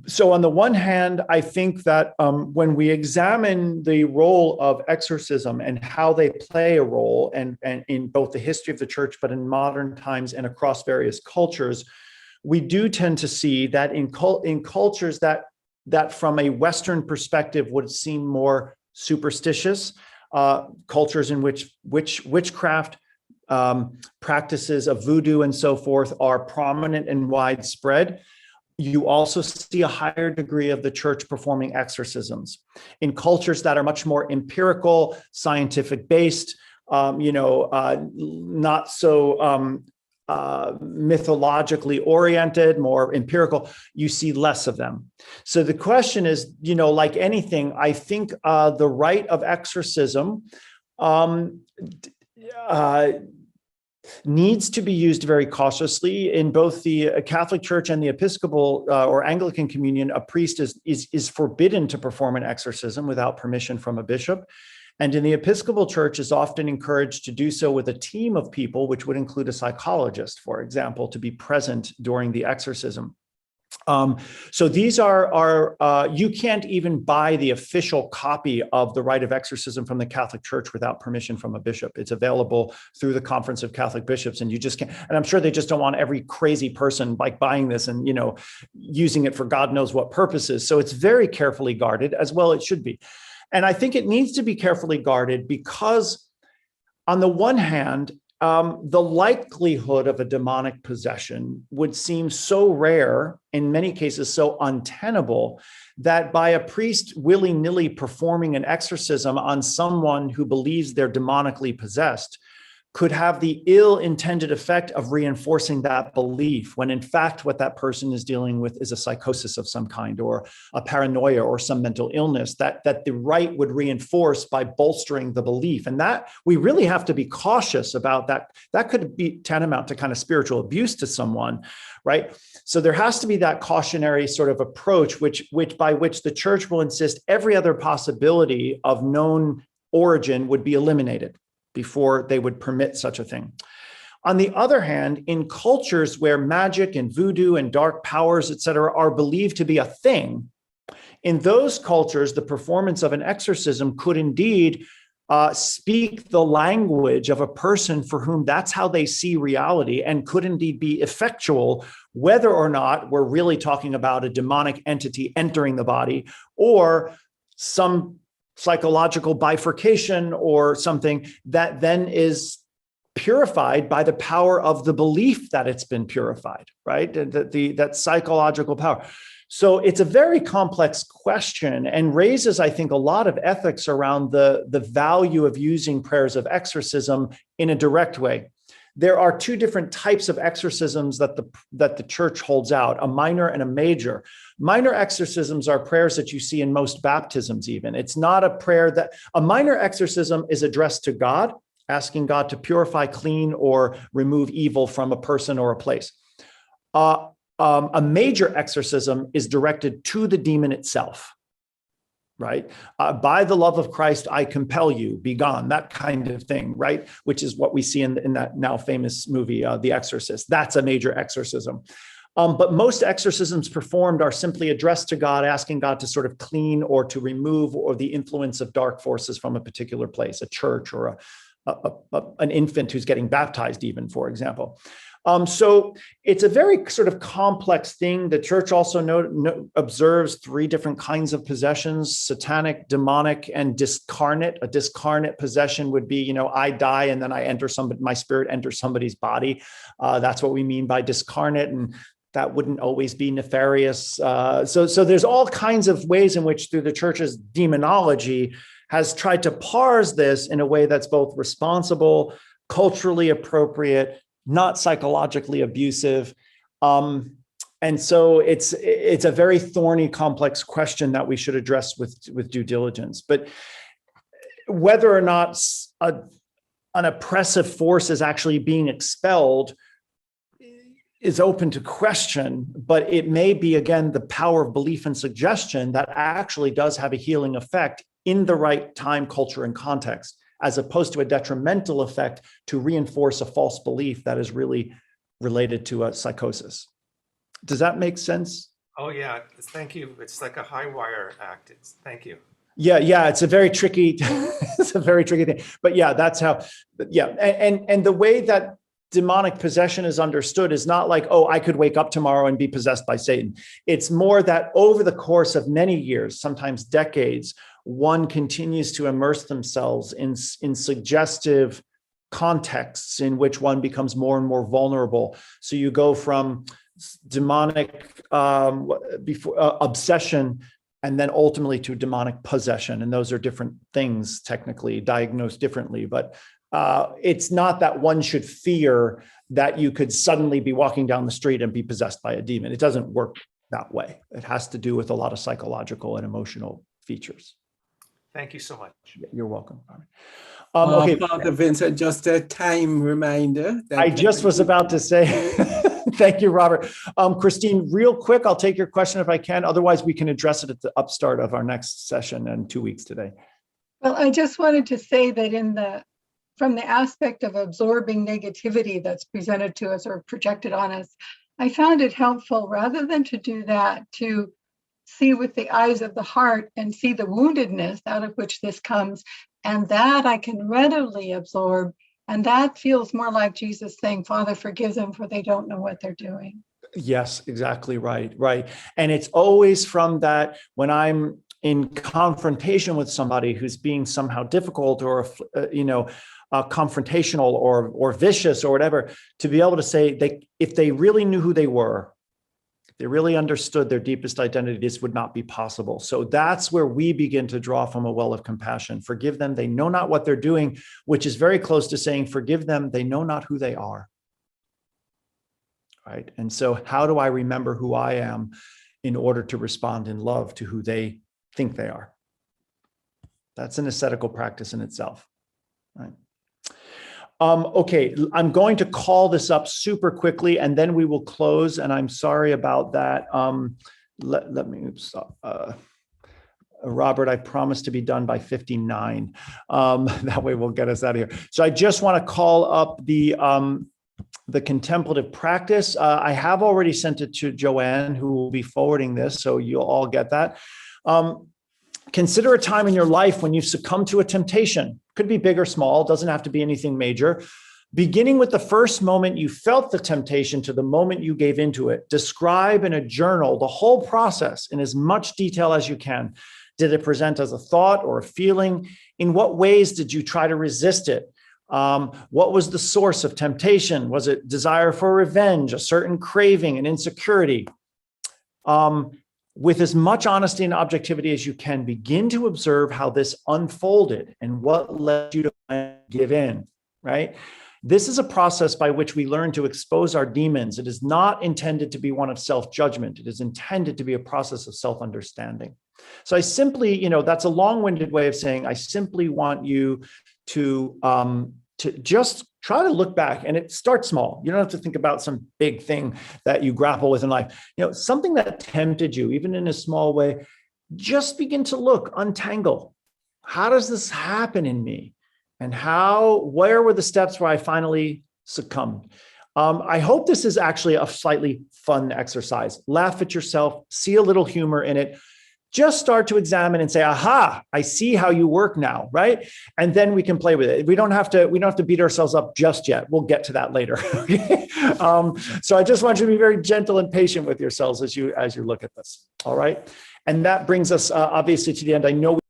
So on the one hand, I think that when we examine the role of exorcism and how they play a role and in both the history of the church, but in modern times and across various cultures, we do tend to see that in cultures that from a Western perspective would seem more superstitious, cultures in which witchcraft, practices of voodoo and so forth are prominent and widespread, you also see a higher degree of the church performing exorcisms. In cultures that are much more empirical, scientific based, not so mythologically oriented, more empirical, you see less of them. So the question is, like anything, I think the rite of exorcism needs to be used very cautiously. In both the Catholic Church and the Episcopal or Anglican communion, a priest is forbidden to perform an exorcism without permission from a bishop. And in the Episcopal Church is often encouraged to do so with a team of people, which would include a psychologist, for example, to be present during the exorcism. So these are you can't even buy the official copy of the Rite of Exorcism from the Catholic Church without permission from a bishop. It's available through the Conference of Catholic Bishops, and you just can't. And I'm sure they just don't want every crazy person like buying this and, you know, using it for God knows what purposes. So it's very carefully guarded, as well it should be. And I think it needs to be carefully guarded because, on the one hand, the likelihood of a demonic possession would seem so rare, in many cases so untenable, that by a priest willy-nilly performing an exorcism on someone who believes they're demonically possessed could have the ill-intended effect of reinforcing that belief, when in fact what that person is dealing with is a psychosis of some kind, or a paranoia, or some mental illness that the rite would reinforce by bolstering the belief. And that we really have to be cautious about that. That could be tantamount to kind of spiritual abuse to someone, right? So there has to be that cautionary sort of approach, by which the church will insist every other possibility of known origin would be eliminated before they would permit such a thing. On the other hand, in cultures where magic and voodoo and dark powers, et cetera, are believed to be a thing, in those cultures, the performance of an exorcism could indeed speak the language of a person for whom that's how they see reality, and could indeed be effectual, whether or not we're really talking about a demonic entity entering the body, or some psychological bifurcation or something that then is purified by the power of the belief that it's been purified, right? That psychological power. So it's a very complex question, and raises, I think, a lot of ethics around the value of using prayers of exorcism in a direct way. There are two different types of exorcisms that the church holds out, a minor and a major. Minor exorcisms are prayers that you see in most baptisms even. It's not a prayer that, a minor exorcism is addressed to God, asking God to purify, clean, or remove evil from a person or a place. A major exorcism is directed to the demon itself, right? By the love of Christ, I compel you, be gone, that kind of thing, right? Which is what we see in that now famous movie, The Exorcist. That's a major exorcism. But most exorcisms performed are simply addressed to God, asking God to sort of clean or to remove or the influence of dark forces from a particular place, a church, or an infant who's getting baptized even, for example. So it's a very sort of complex thing. The church also observes three different kinds of possessions: satanic, demonic, and discarnate. A discarnate possession would be, I die and then I enter my spirit enters somebody's body. That's what we mean by discarnate. And that wouldn't always be nefarious. So there's all kinds of ways in which, through the church's demonology, has tried to parse this in a way that's both responsible, culturally appropriate, not psychologically abusive. And so it's a very thorny, complex question that we should address with due diligence. But whether or not an oppressive force is actually being expelled is open to question, but it may be, again, the power of belief and suggestion that actually does have a healing effect in the right time, culture, and context, as opposed to a detrimental effect to reinforce a false belief that is really related to a psychosis. Does that make sense? Oh yeah, thank you. It's like a high wire act. Thank you. Yeah, it's a very tricky, thing. But yeah, that's how, and the way that demonic possession is understood is not like, oh, I could wake up tomorrow and be possessed by Satan. It's more that over the course of many years, sometimes decades, one continues to immerse themselves in suggestive contexts in which one becomes more and more vulnerable. So you go from demonic obsession and then ultimately to demonic possession. And those are different things, technically diagnosed differently. But it's not that one should fear that you could suddenly be walking down the street and be possessed by a demon. It doesn't work that way. It has to do with a lot of psychological and emotional features. Thank you so much. You're welcome. Okay. Father Vincent, just a time reminder. I just was about to say, thank you, Robert. Christine, real quick, I'll take your question if I can. Otherwise, we can address it at the upstart of our next session in 2 weeks today. Well, I just wanted to say that from the aspect of absorbing negativity that's presented to us or projected on us, I found it helpful, rather than to do that, to see with the eyes of the heart and see the woundedness out of which this comes. And that I can readily absorb. And that feels more like Jesus saying, Father, forgive them, for they don't know what they're doing. Yes, exactly right. Right. And it's always from that, when I'm in confrontation with somebody who's being somehow difficult or, confrontational or vicious or whatever, to be able to say if they really knew who they were, they really understood their deepest identity, this would not be possible. So that's where we begin to draw from a well of compassion. Forgive them, they know not what they're doing, which is very close to saying, forgive them, they know not who they are. Right? And so how do I remember who I am in order to respond in love to who they think they are? That's an ascetical practice in itself. Right? Okay, I'm going to call this up super quickly and then we will close. And I'm sorry about that. Let me, Robert, I promise to be done by 59. That way we'll get us out of here. So I just want to call up the contemplative practice. I have already sent it to Joanne, who will be forwarding this, so you'll all get that. Consider a time in your life when you've succumbed to a temptation. Could be big or small, doesn't have to be anything major. Beginning with the first moment you felt the temptation to the moment you gave into it. Describe in a journal the whole process in as much detail as you can. Did it present as a thought or a feeling? In what ways did you try to resist it? What was the source of temptation? Was it desire for revenge, a certain craving, an insecurity? With as much honesty and objectivity as you can, begin to observe how this unfolded and what led you to give in, right? This is a process by which we learn to expose our demons. It is not intended to be one of self-judgment. It is intended to be a process of self-understanding. So I simply, that's a long-winded way of saying, I simply want you to just try to look back, and it starts small. You don't have to think about some big thing that you grapple with in life. Something that tempted you, even in a small way, just begin to look, untangle. How does this happen in me? And where were the steps where I finally succumbed? I hope this is actually a slightly fun exercise. Laugh at yourself, see a little humor in it. Just start to examine and say, aha, I see how you work now, right? And then we can play with it. We don't have to beat ourselves up just yet. We'll get to that later. Okay? So I just want you to be very gentle and patient with yourselves as you look at this. All right. And that brings us obviously to the end. I know